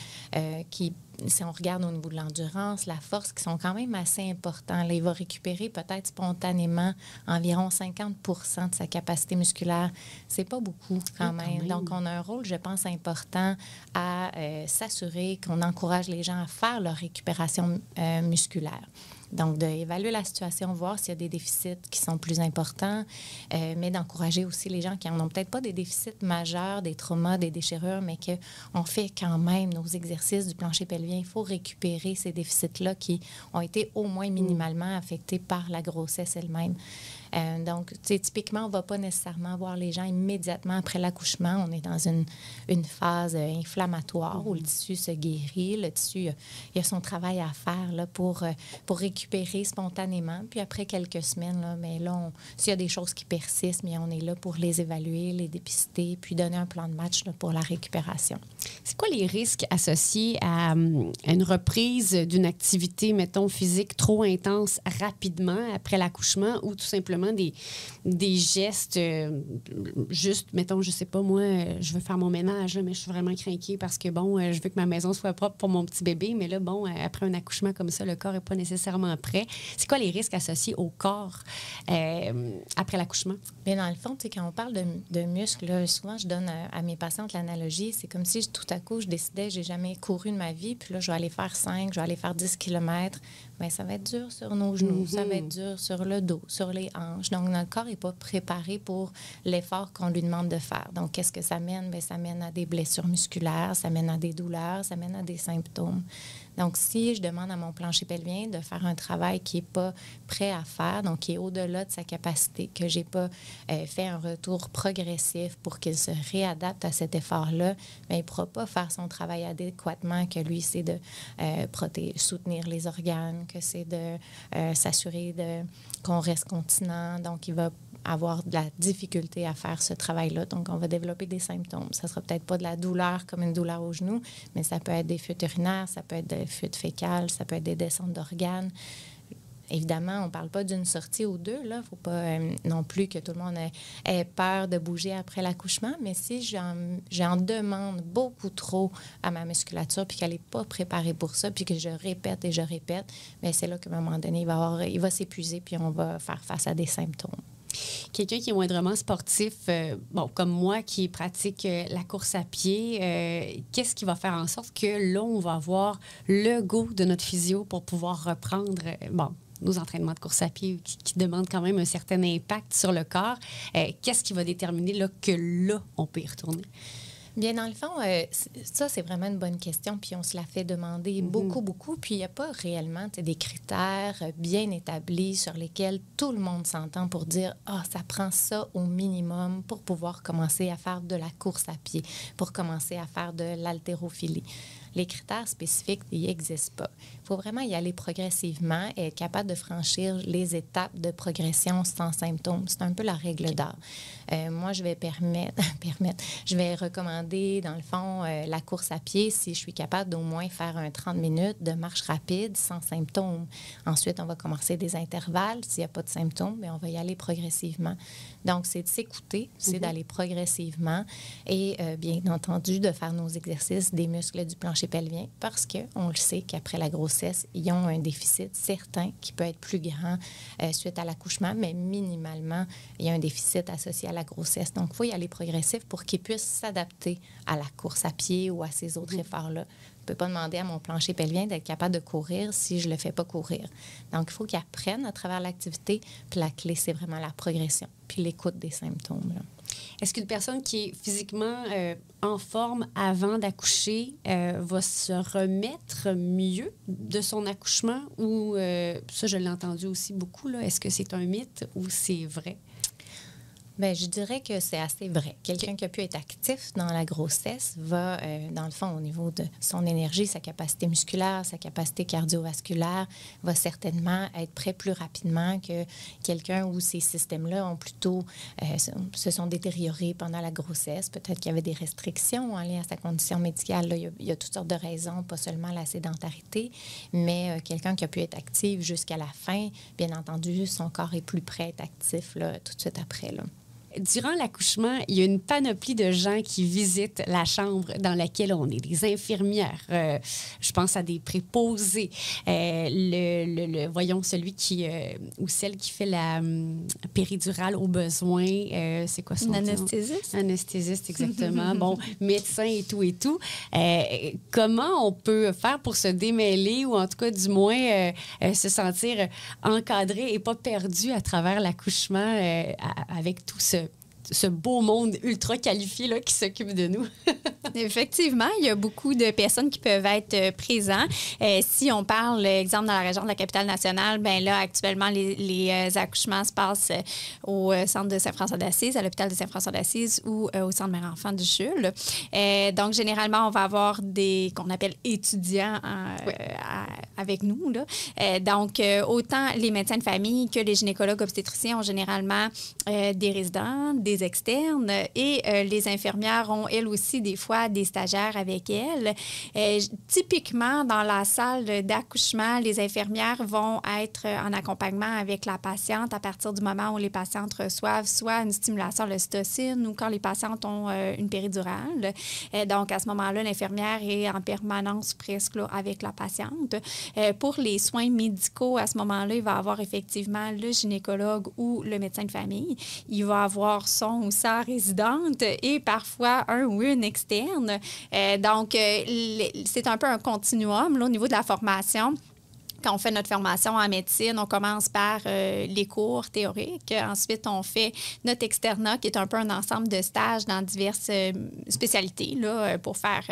si on regarde au niveau de l'endurance, la force, qui sont quand même assez importants. Là, il va récupérer peut-être spontanément environ 50 de sa capacité musculaire. C'est pas beaucoup quand même. Donc, on a un rôle, je pense, important à s'assurer qu'on encourage les gens à faire leur récupération musculaire. Donc, d'évaluer la situation, voir s'il y a des déficits qui sont plus importants, mais d'encourager aussi les gens qui n'en ont peut-être pas des déficits majeurs, des traumas, des déchirures, mais qu'on fait quand même nos exercices du plancher pelvien. Il faut récupérer ces déficits-là qui ont été au moins minimalement affectés par la grossesse elle-même. Donc, typiquement, on ne va pas nécessairement voir les gens immédiatement après l'accouchement. On est dans une phase inflammatoire où le tissu se guérit. Le tissu, il y a son travail à faire là, pour récupérer spontanément. Puis après quelques semaines, là, mais là, s'il y a des choses qui persistent, mais on est là pour les évaluer, les dépister, puis donner un plan de match là, pour la récupération. C'est quoi les risques associés à une reprise d'une activité, mettons, physique trop intense rapidement après l'accouchement ou tout simplement des gestes juste, mettons, je sais pas, moi, je veux faire mon ménage, là, mais je suis vraiment craquée parce que, bon, je veux que ma maison soit propre pour mon petit bébé, mais là, bon, après un accouchement comme ça, le corps n'est pas nécessairement prêt. C'est quoi les risques associés au corps après l'accouchement? Bien, dans le fond, quand on parle de muscles, là, souvent, je donne à mes patientes l'analogie, c'est comme si tout à coup, je décidais, j'ai jamais couru de ma vie, puis là, je vais aller faire 5, je vais aller faire 10 km. Bien, ça va être dur sur nos genoux, ça va être dur sur le dos, sur les hanches. Donc, notre corps n'est pas préparé pour l'effort qu'on lui demande de faire. Donc, qu'est-ce que ça mène? Bien, ça mène à des blessures musculaires, ça mène à des douleurs, ça mène à des symptômes. Donc, si je demande à mon plancher pelvien de faire un travail qui n'est pas prêt à faire, donc qui est au-delà de sa capacité, que je n'ai pas fait un retour progressif pour qu'il se réadapte à cet effort-là, bien, il ne pourra pas faire son travail adéquatement, que lui, c'est de soutenir les organes, que c'est de s'assurer qu'on reste continent. Donc, il va avoir de la difficulté à faire ce travail-là. Donc, on va développer des symptômes. Ça ne sera peut-être pas de la douleur comme une douleur au genou, mais ça peut être des fuites urinaires, ça peut être des fuites fécales, ça peut être des descentes d'organes. Évidemment, on ne parle pas d'une sortie ou deux. Il ne faut pas non plus que tout le monde ait peur de bouger après l'accouchement. Mais si j'en demande beaucoup trop à ma musculature puis qu'elle n'est pas préparée pour ça, puis que je répète et je répète, bien, c'est là qu'à un moment donné, il va s'épuiser puis on va faire face à des symptômes. Quelqu'un qui est moindrement sportif, comme moi, qui pratique la course à pied, qu'est-ce qui va faire en sorte que là, on va avoir le go de notre physio pour pouvoir reprendre, nos entraînements de course à pied qui demandent quand même un certain impact sur le corps? Qu'est-ce qui va déterminer là, que là, on peut y retourner? Bien, dans le fond, ça, c'est vraiment une bonne question, puis on se la fait demander beaucoup, puis il n'y a pas réellement des critères bien établis sur lesquels tout le monde s'entend pour dire « Ah, ça prend ça au minimum pour pouvoir commencer à faire de la course à pied, pour commencer à faire de l'haltérophilie ». Les critères spécifiques n'y existent pas. Il faut vraiment y aller progressivement et être capable de franchir les étapes de progression sans symptômes. C'est un peu la règle d'or. Moi, je vais je vais recommander, dans le fond, la course à pied si je suis capable d'au moins faire un 30 minutes de marche rapide sans symptômes. Ensuite, on va commencer des intervalles. S'il n'y a pas de symptômes, bien, on va y aller progressivement. Donc, c'est de s'écouter, c'est d'aller progressivement et, bien entendu, de faire nos exercices des muscles du plancher pelvien parce qu'on le sait qu'après la grossesse, ils ont un déficit certain qui peut être plus grand suite à l'accouchement, mais minimalement, il y a un déficit associé à la grossesse. Donc, il faut y aller progressif pour qu'ils puissent s'adapter à la course à pied ou à ces autres efforts-là. Je ne peux pas demander à mon plancher pelvien d'être capable de courir si je ne le fais pas courir. Donc, il faut qu'ils apprennent à travers l'activité. Puis la clé, c'est vraiment la progression, puis l'écoute des symptômes, là. Est-ce qu'une personne qui est physiquement en forme avant d'accoucher va se remettre mieux de son accouchement? Ou, ça, je l'ai entendu aussi beaucoup, là. Est-ce que c'est un mythe ou c'est vrai? Bien, je dirais que c'est assez vrai. Quelqu'un qui a pu être actif dans la grossesse va, dans le fond, au niveau de son énergie, sa capacité musculaire, sa capacité cardiovasculaire, va certainement être prêt plus rapidement que quelqu'un où ces systèmes-là ont plutôt se sont détériorés pendant la grossesse. Peut-être qu'il y avait des restrictions en lien à sa condition médicale. Là, il y a toutes sortes de raisons, pas seulement la sédentarité, mais quelqu'un qui a pu être actif jusqu'à la fin, bien entendu, son corps est plus prêt à être actif là, tout de suite après, là. Durant l'accouchement, il y a une panoplie de gens qui visitent la chambre dans laquelle on est. Des infirmières, je pense à des préposés, voyons, celui qui, ou celle qui fait la péridurale au besoin, c'est quoi son nom? Anesthésiste. Anesthésiste, exactement. Bon, médecin et tout. Comment on peut faire pour se démêler ou en tout cas, du moins, se sentir encadré et pas perdu à travers l'accouchement avec tout ce beau monde ultra qualifié là, qui s'occupe de nous? Effectivement, il y a beaucoup de personnes qui peuvent être présentes. Si on parle, exemple, dans la région de la Capitale-Nationale, bien là, actuellement, les accouchements se passent au centre de Saint-François d'Assise, à l'hôpital de Saint-François d'Assise ou au centre mère-enfant du CHUL. Donc, généralement, on va avoir qu'on appelle étudiants avec nous, là. Donc, autant les médecins de famille que les gynécologues obstétriciens ont généralement des résidents, des externes et les infirmières ont, elles aussi, des fois, des stagiaires avec elles. Typiquement, dans la salle d'accouchement, les infirmières vont être en accompagnement avec la patiente à partir du moment où les patientes reçoivent soit une stimulation à l'ocytocine ou quand les patientes ont une péridurale. Donc, à ce moment-là, l'infirmière est en permanence presque là, avec la patiente. Pour les soins médicaux, à ce moment-là, il va avoir effectivement le gynécologue ou le médecin de famille. Il va avoir son ou sa résidente et parfois un ou une externe. Donc, c'est un peu un continuum là, au niveau de la formation. Quand on fait notre formation en médecine, on commence par les cours théoriques. Ensuite, on fait notre externat, qui est un peu un ensemble de stages dans diverses spécialités. Là, pour faire,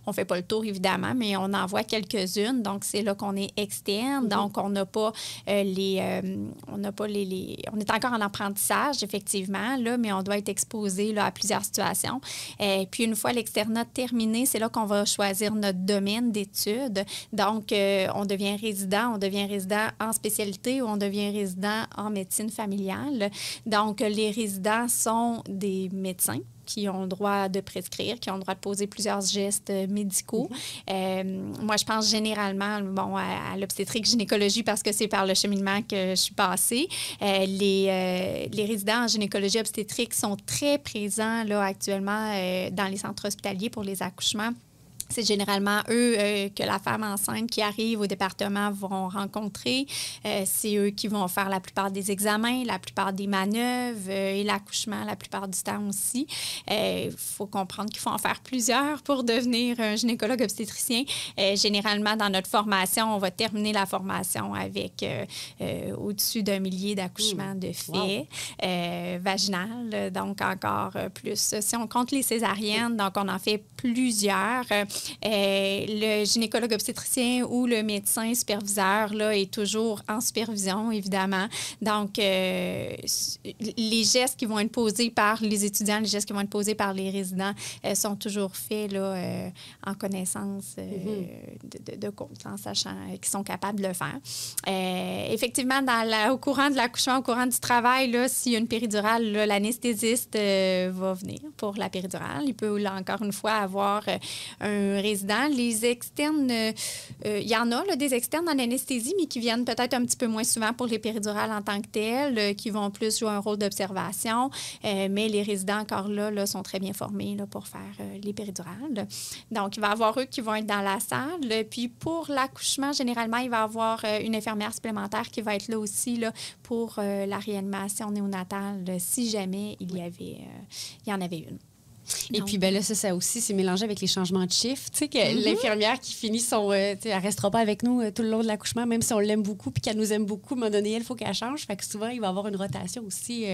on ne fait pas le tour, évidemment, mais on en voit quelques-unes. Donc, c'est là qu'on est externe. Donc, on n'a pas on est encore en apprentissage, effectivement, là, mais on doit être exposé là, à plusieurs situations. Puis, une fois l'externat terminé, c'est là qu'on va choisir notre domaine d'études. Donc, on devient résident résident, on devient résident en spécialité ou on devient résident en médecine familiale. Donc, les résidents sont des médecins qui ont le droit de prescrire, qui ont le droit de poser plusieurs gestes médicaux. Moi, je pense généralement à l'obstétrique gynécologie parce que c'est par le cheminement que je suis passée. Les résidents en gynécologie obstétrique sont très présents là, actuellement dans les centres hospitaliers pour les accouchements. C'est généralement eux que la femme enceinte qui arrive au département vont rencontrer. C'est eux qui vont faire la plupart des examens, la plupart des manœuvres et l'accouchement la plupart du temps aussi. Il faut comprendre qu'il faut en faire plusieurs pour devenir un gynécologue obstétricien. Généralement, dans notre formation, on va terminer la formation avec au-dessus d'1 millier d'accouchements de fait vaginal, donc encore plus. Si on compte les césariennes, donc on en fait plusieurs. Le gynécologue obstétricien ou le médecin superviseur là, est toujours en supervision, évidemment. Donc, les gestes qui vont être posés par les étudiants, les gestes qui vont être posés par les résidents sont toujours faits là, en connaissance de cause, en sachant qu'ils sont capables de le faire. Effectivement, au courant de l'accouchement, au courant du travail, là, s'il y a une péridurale, là, l'anesthésiste va venir pour la péridurale. Il peut, là, encore une fois, avoir un résident. Les externes, il y en a là, des externes en anesthésie, mais qui viennent peut-être un petit peu moins souvent pour les péridurales en tant que telles, qui vont plus jouer un rôle d'observation. Mais les résidents, encore là, sont très bien formés là, pour faire les péridurales. Donc, il va y avoir eux qui vont être dans la salle. Puis, pour l'accouchement, généralement, il va y avoir une infirmière supplémentaire qui va être là aussi là, pour la réanimation néonatale, si jamais il y en avait une. Et puis, ben là, ça aussi, c'est mélangé avec les changements de chiffre. Tu sais, que l'infirmière qui finit son... elle ne restera pas avec nous tout le long de l'accouchement, même si on l'aime beaucoup puis qu'elle nous aime beaucoup. À un moment donné, il faut qu'elle change. Fait que souvent, il va y avoir une rotation aussi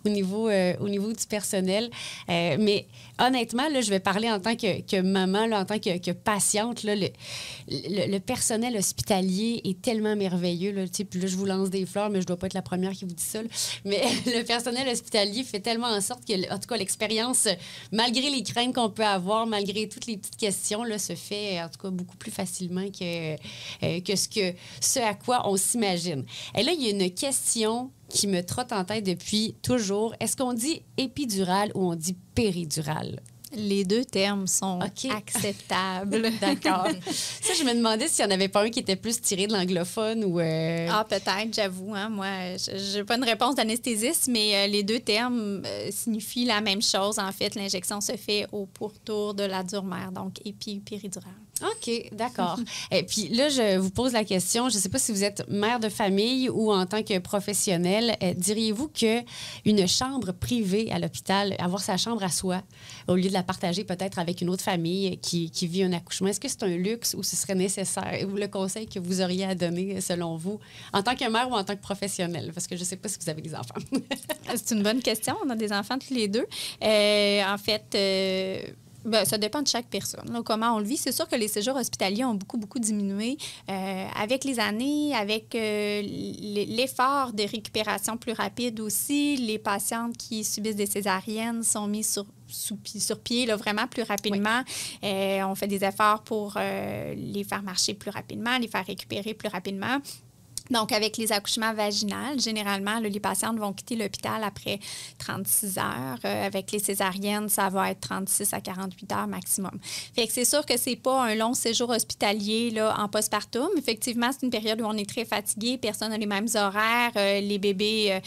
au niveau du personnel. Mais honnêtement, là, je vais parler en tant que maman, là, en tant que patiente. Là, le personnel hospitalier est tellement merveilleux. Là, puis là, je vous lance des fleurs, mais je ne dois pas être la première qui vous dit ça. Là. Mais le personnel hospitalier fait tellement en sorte que, en tout cas, l'expérience... malgré les craintes qu'on peut avoir, malgré toutes les petites questions, là, se fait en tout cas beaucoup plus facilement que ce à quoi on s'imagine. Et là, il y a une question qui me trotte en tête depuis toujours. Est-ce qu'on dit épidurale ou on dit péridurale? Les deux termes sont acceptables. D'accord. Ça, je me demandais s'il n'y en avait pas un qui était plus tiré de l'anglophone ou... Ah, peut-être, j'avoue. Hein, moi, je n'ai pas une réponse d'anesthésiste, mais les deux termes signifient la même chose. En fait, l'injection se fait au pourtour de la dure mère, donc péridurale. OK, d'accord. Et puis là, je vous pose la question, je ne sais pas si vous êtes mère de famille ou en tant que professionnelle, diriez-vous qu'une chambre privée à l'hôpital, avoir sa chambre à soi, au lieu de la partager peut-être avec une autre famille qui vit un accouchement, est-ce que c'est un luxe ou ce serait nécessaire? Ou le conseil que vous auriez à donner, selon vous, en tant que mère ou en tant que professionnelle? Parce que je ne sais pas si vous avez des enfants. C'est une bonne question. On a des enfants tous les deux. En fait... Bien, ça dépend de chaque personne, là, comment on le vit. C'est sûr que les séjours hospitaliers ont beaucoup diminué avec les années, avec l'effort de récupération plus rapide aussi. Les patientes qui subissent des césariennes sont mises sur pied là, vraiment plus rapidement. Oui. On fait des efforts pour les faire marcher plus rapidement, les faire récupérer plus rapidement. Donc, avec les accouchements vaginales, généralement, là, les patientes vont quitter l'hôpital après 36 heures. Avec les césariennes, ça va être 36 à 48 heures maximum. Fait que c'est sûr que c'est pas un long séjour hospitalier là, en postpartum. Effectivement, c'est une période où on est très fatigué, personne n'a les mêmes horaires, les bébés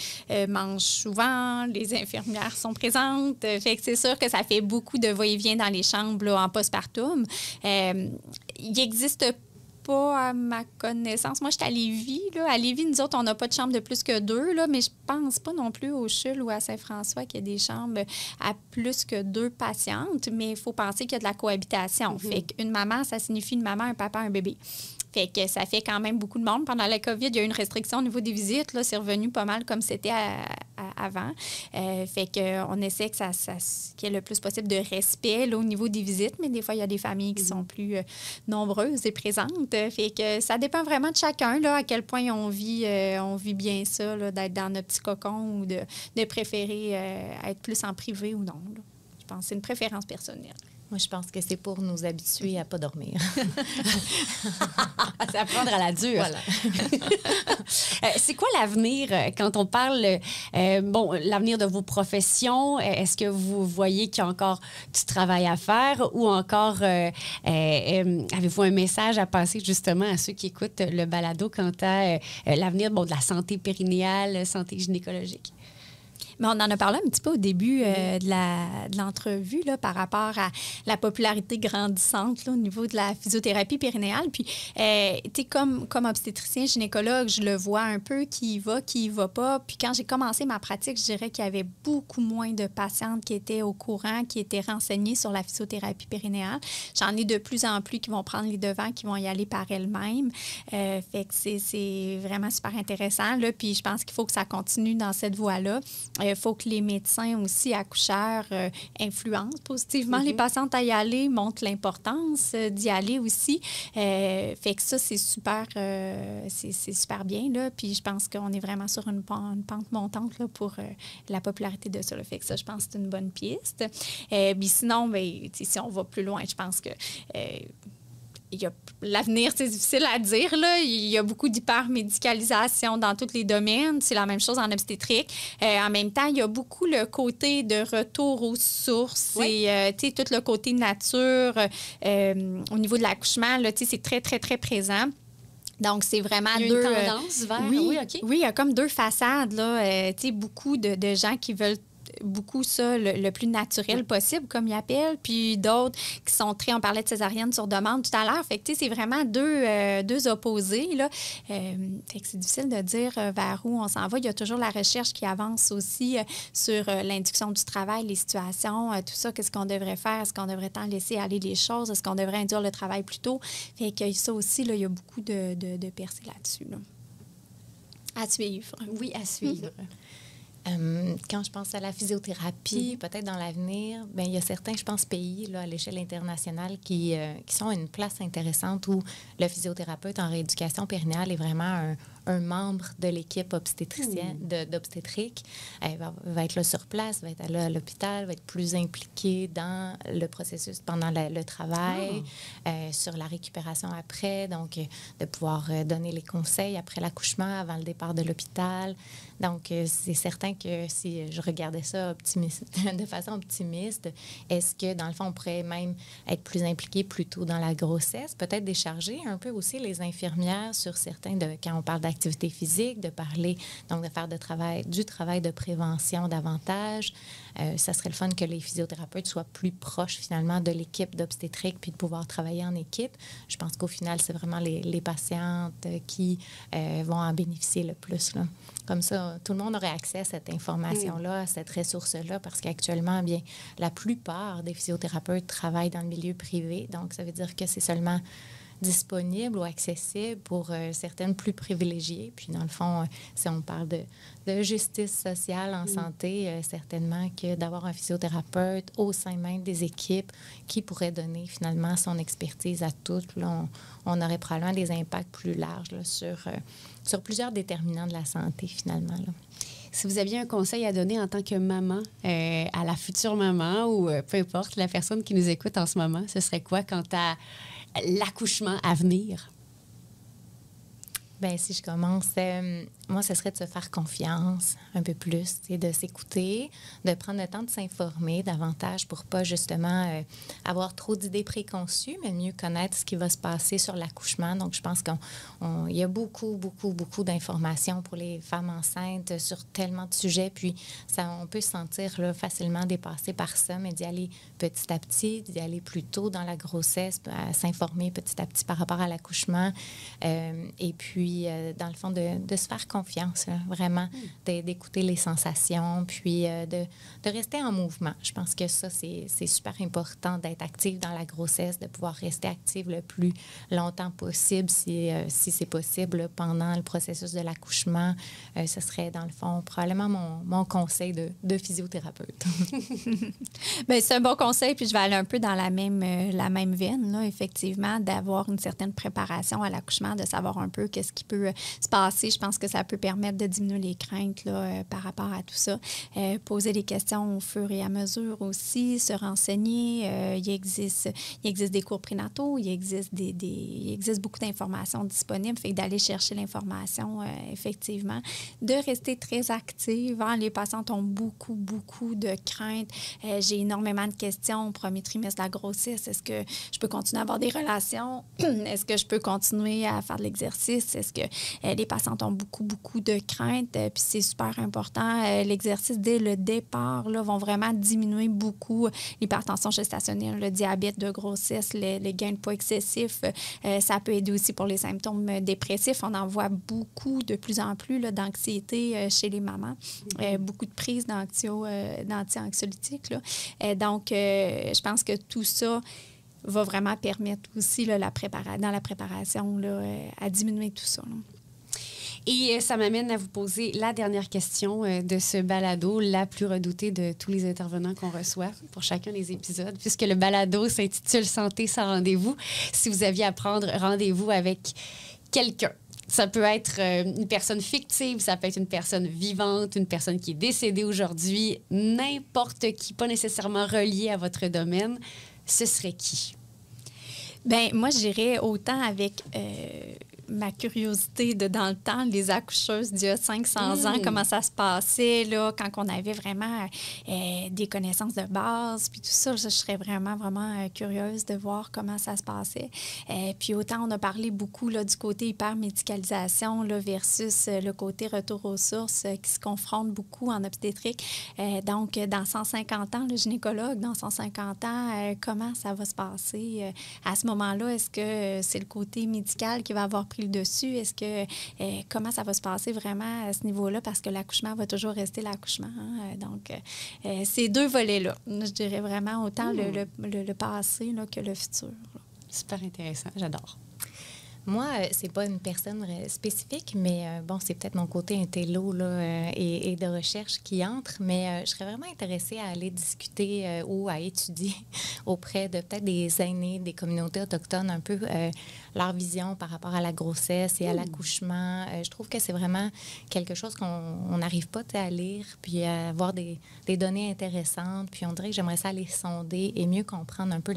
mangent souvent, les infirmières sont présentes. Fait que c'est sûr que ça fait beaucoup de va-et-vient dans les chambres là, en postpartum. Il existe pas à ma connaissance. Moi, j'étais à Lévis. Là. À Lévis, nous autres, on n'a pas de chambre de plus que 2, là, mais je pense pas non plus au CHUL ou à Saint-François qu'il y a des chambres à plus que 2 patientes, mais il faut penser qu'il y a de la cohabitation. Fait qu'une maman, ça signifie une maman, un papa, un bébé. Fait que ça fait quand même beaucoup de monde. Pendant la COVID, il y a eu une restriction au niveau des visites. Là, c'est revenu pas mal comme c'était avant. Fait qu'on essaie qu'il y ait le plus possible de respect là, au niveau des visites, mais des fois, il y a des familles qui sont plus nombreuses et présentes. Fait que ça dépend vraiment de chacun, là, à quel point on vit bien ça, là, d'être dans notre petit cocon ou de préférer être plus en privé ou non. Là. Je pense que c'est une préférence personnelle. Moi, je pense que c'est pour nous habituer à pas dormir. C'est à prendre à la dure. Voilà. C'est quoi l'avenir quand on parle, l'avenir de vos professions? Est-ce que vous voyez qu'il y a encore du travail à faire ou encore avez-vous un message à passer justement à ceux qui écoutent le balado quant à l'avenir de la santé périnéale, santé gynécologique? Mais on en a parlé un petit peu au début de l'entrevue là, par rapport à la popularité grandissante là, au niveau de la physiothérapie périnéale. Puis, tu sais, comme obstétricien, gynécologue, je le vois un peu qui y va pas. Puis quand j'ai commencé ma pratique, je dirais qu'il y avait beaucoup moins de patientes qui étaient au courant, qui étaient renseignées sur la physiothérapie périnéale. J'en ai de plus en plus qui vont prendre les devants, qui vont y aller par elles-mêmes. Fait que c'est vraiment super intéressant. Là. Puis je pense qu'il faut que ça continue dans cette voie-là. Il faut que les médecins aussi, accoucheurs, influencent positivement les patientes à y aller, montrent l'importance d'y aller aussi. Fait que ça, c'est super bien. Là. Puis je pense qu'on est vraiment sur une pente montante là, pour la popularité de ça. Là. Fait que ça, je pense que c'est une bonne piste. Puis sinon, ben, si on va plus loin, je pense que... l'avenir, c'est difficile à dire. Là. Il y a beaucoup d'hypermédicalisation dans tous les domaines. C'est la même chose en obstétrique. En même temps, il y a beaucoup le côté de retour aux sources et tout le côté nature au niveau de l'accouchement. Là, c'est très, très, très présent. Donc, c'est vraiment il y a une tendance vers... Oui, OK. Oui, il y a comme deux façades. Là. Beaucoup de gens qui veulent beaucoup ça, le plus naturel possible, comme ils appellent, puis d'autres qui sont très... On parlait de césarienne sur demande tout à l'heure. Fait que, c'est vraiment deux opposés, là. Fait que c'est difficile de dire vers où on s'en va. Il y a toujours la recherche qui avance aussi sur l'induction du travail, les situations, tout ça. Qu'est-ce qu'on devrait faire? Est-ce qu'on devrait tant laisser aller les choses? Est-ce qu'on devrait induire le travail plus tôt? Fait que ça aussi, là, il y a beaucoup de percées là-dessus, là. À suivre. Oui, à suivre. Quand je pense à la physiothérapie, peut-être dans l'avenir, bien, il y a certains, je pense, pays là, à l'échelle internationale qui sont à une place intéressante où le physiothérapeute en rééducation périnéale est vraiment un membre de l'équipe obstétricienne, d'obstétrique. Va être là sur place, va être là à l'hôpital, va être plus impliqué dans le processus pendant le travail, sur la récupération après, donc de pouvoir donner les conseils après l'accouchement, avant le départ de l'hôpital. Donc, c'est certain que si je regardais ça de façon optimiste, est-ce que, dans le fond, on pourrait même être plus impliqué plus tôt dans la grossesse, peut-être décharger un peu aussi les infirmières sur certains, quand on parle d'activité physique, de parler, donc de faire du travail de prévention davantage. Ça serait le fun que les physiothérapeutes soient plus proches, finalement, de l'équipe d'obstétrique puis de pouvoir travailler en équipe. Je pense qu'au final, c'est vraiment les patientes qui vont en bénéficier le plus, là. Comme ça, tout le monde aurait accès à cette information-là, à cette ressource-là, parce qu'actuellement, bien, la plupart des physiothérapeutes travaillent dans le milieu privé. Donc, ça veut dire que c'est seulement disponible ou accessible pour certaines plus privilégiées. Puis, dans le fond, si on parle de justice sociale en santé, certainement que d'avoir un physiothérapeute au sein même des équipes qui pourrait donner finalement son expertise à toutes, là, on aurait probablement des impacts plus larges là, sur plusieurs déterminants de la santé, finalement, là. Si vous aviez un conseil à donner en tant que maman, à la future maman ou peu importe, la personne qui nous écoute en ce moment, ce serait quoi quant à l'accouchement à venir? Bien, si je commence, moi, ce serait de se faire confiance un peu plus, de s'écouter, de prendre le temps de s'informer davantage pour pas justement avoir trop d'idées préconçues, mais mieux connaître ce qui va se passer sur l'accouchement. Donc, je pense qu'il y a beaucoup, beaucoup, beaucoup d'informations pour les femmes enceintes sur tellement de sujets. Puis, on peut se sentir là, facilement dépassé par ça, mais d'y aller petit à petit, d'y aller plus tôt dans la grossesse, à s'informer petit à petit par rapport à l'accouchement. Et puis, dans le fond, de se faire confiance, là, vraiment, d'écouter les sensations, puis de rester en mouvement. Je pense que ça, c'est super important d'être active dans la grossesse, de pouvoir rester active le plus longtemps possible, si c'est possible, là, pendant le processus de l'accouchement. Ce serait, dans le fond, probablement mon conseil de physiothérapeute. Bien, c'est un bon conseil, puis je vais aller un peu dans la même veine, là, effectivement, d'avoir une certaine préparation à l'accouchement, de savoir un peu qu'est-ce qui qui peut se passer. Je pense que ça peut permettre de diminuer les craintes là, par rapport à tout ça. Poser des questions au fur et à mesure aussi, se renseigner. Il existe des cours prénataux, il existe beaucoup d'informations disponibles, fait que d'aller chercher l'information, effectivement. De rester très active. Hein? Les patientes ont beaucoup de craintes. J'ai énormément de questions au premier trimestre de la grossesse. Est-ce que je peux continuer à avoir des relations? Est-ce que je peux continuer à faire de l'exercice? Est-ce que les patientes ont beaucoup de craintes? Puis c'est super important. L'exercice, dès le départ, là, vont vraiment diminuer beaucoup l'hypertension gestationnelle, le diabète de grossesse, les gains de poids excessifs. Ça peut aider aussi pour les symptômes dépressifs. On en voit beaucoup, de plus en plus, là, d'anxiété chez les mamans. Beaucoup de prises d'anti-anxiolytiques. Donc, je pense que tout ça va vraiment permettre aussi là, dans la préparation là, à diminuer tout ça. Là. Et ça m'amène à vous poser la dernière question de ce balado, la plus redoutée de tous les intervenants qu'on reçoit pour chacun des épisodes, puisque le balado s'intitule « Santé sans rendez-vous ». Si vous aviez à prendre rendez-vous avec quelqu'un, ça peut être une personne fictive, ça peut être une personne vivante, une personne qui est décédée aujourd'hui, n'importe qui, pas nécessairement relié à votre domaine, ce serait qui? Bien, moi, j'irais autant avec ma curiosité de dans le temps, les accoucheuses d'il y a 500 ans, comment ça se passait, là, quand on avait vraiment des connaissances de base, puis tout ça, je serais vraiment curieuse de voir comment ça se passait. Puis autant, on a parlé beaucoup là, du côté hypermédicalisation là, versus le côté retour aux sources qui se confrontent beaucoup en obstétrique. Donc, dans 150 ans, le gynécologue, dans 150 ans, comment ça va se passer? À ce moment-là, est-ce que c'est le côté médical qui va avoir pris le dessus? Est-ce que comment ça va se passer vraiment à ce niveau-là? Parce que l'accouchement va toujours rester l'accouchement. Hein? Donc, ces deux volets-là, je dirais vraiment autant le passé là, que le futur. Là. Super intéressant, j'adore. Moi, c'est pas une personne spécifique, mais bon, c'est peut-être mon côté intello là, et de recherche qui entre, mais je serais vraiment intéressée à aller discuter ou à étudier auprès de peut-être des aînés, des communautés autochtones, un peu leur vision par rapport à la grossesse et à l'accouchement. Je trouve que c'est vraiment quelque chose qu'on n'arrive pas à lire, puis à avoir des données intéressantes, puis on dirait que j'aimerais ça aller sonder et mieux comprendre un peu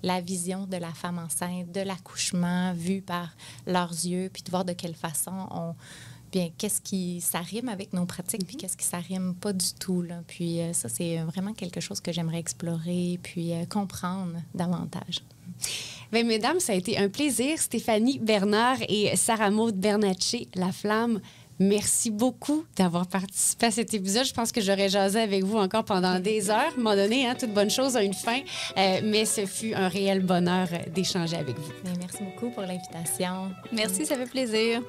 la vision de la femme enceinte, de l'accouchement vu par leurs yeux, puis de voir de quelle façon bien, qu'est-ce qui s'arrime avec nos pratiques, puis qu'est-ce qui s'arrime pas du tout. Là. Puis ça, c'est vraiment quelque chose que j'aimerais explorer, puis comprendre davantage. Bien, mesdames, ça a été un plaisir. Stéphanie Bernard et Sarah-Maud Bernatchez, La Flamme, merci beaucoup d'avoir participé à cet épisode. Je pense que j'aurais jasé avec vous encore pendant des heures. À un moment donné, hein, toute bonne chose a une fin, mais ce fut un réel bonheur d'échanger avec vous. Bien, merci beaucoup pour l'invitation. Merci, ça fait plaisir.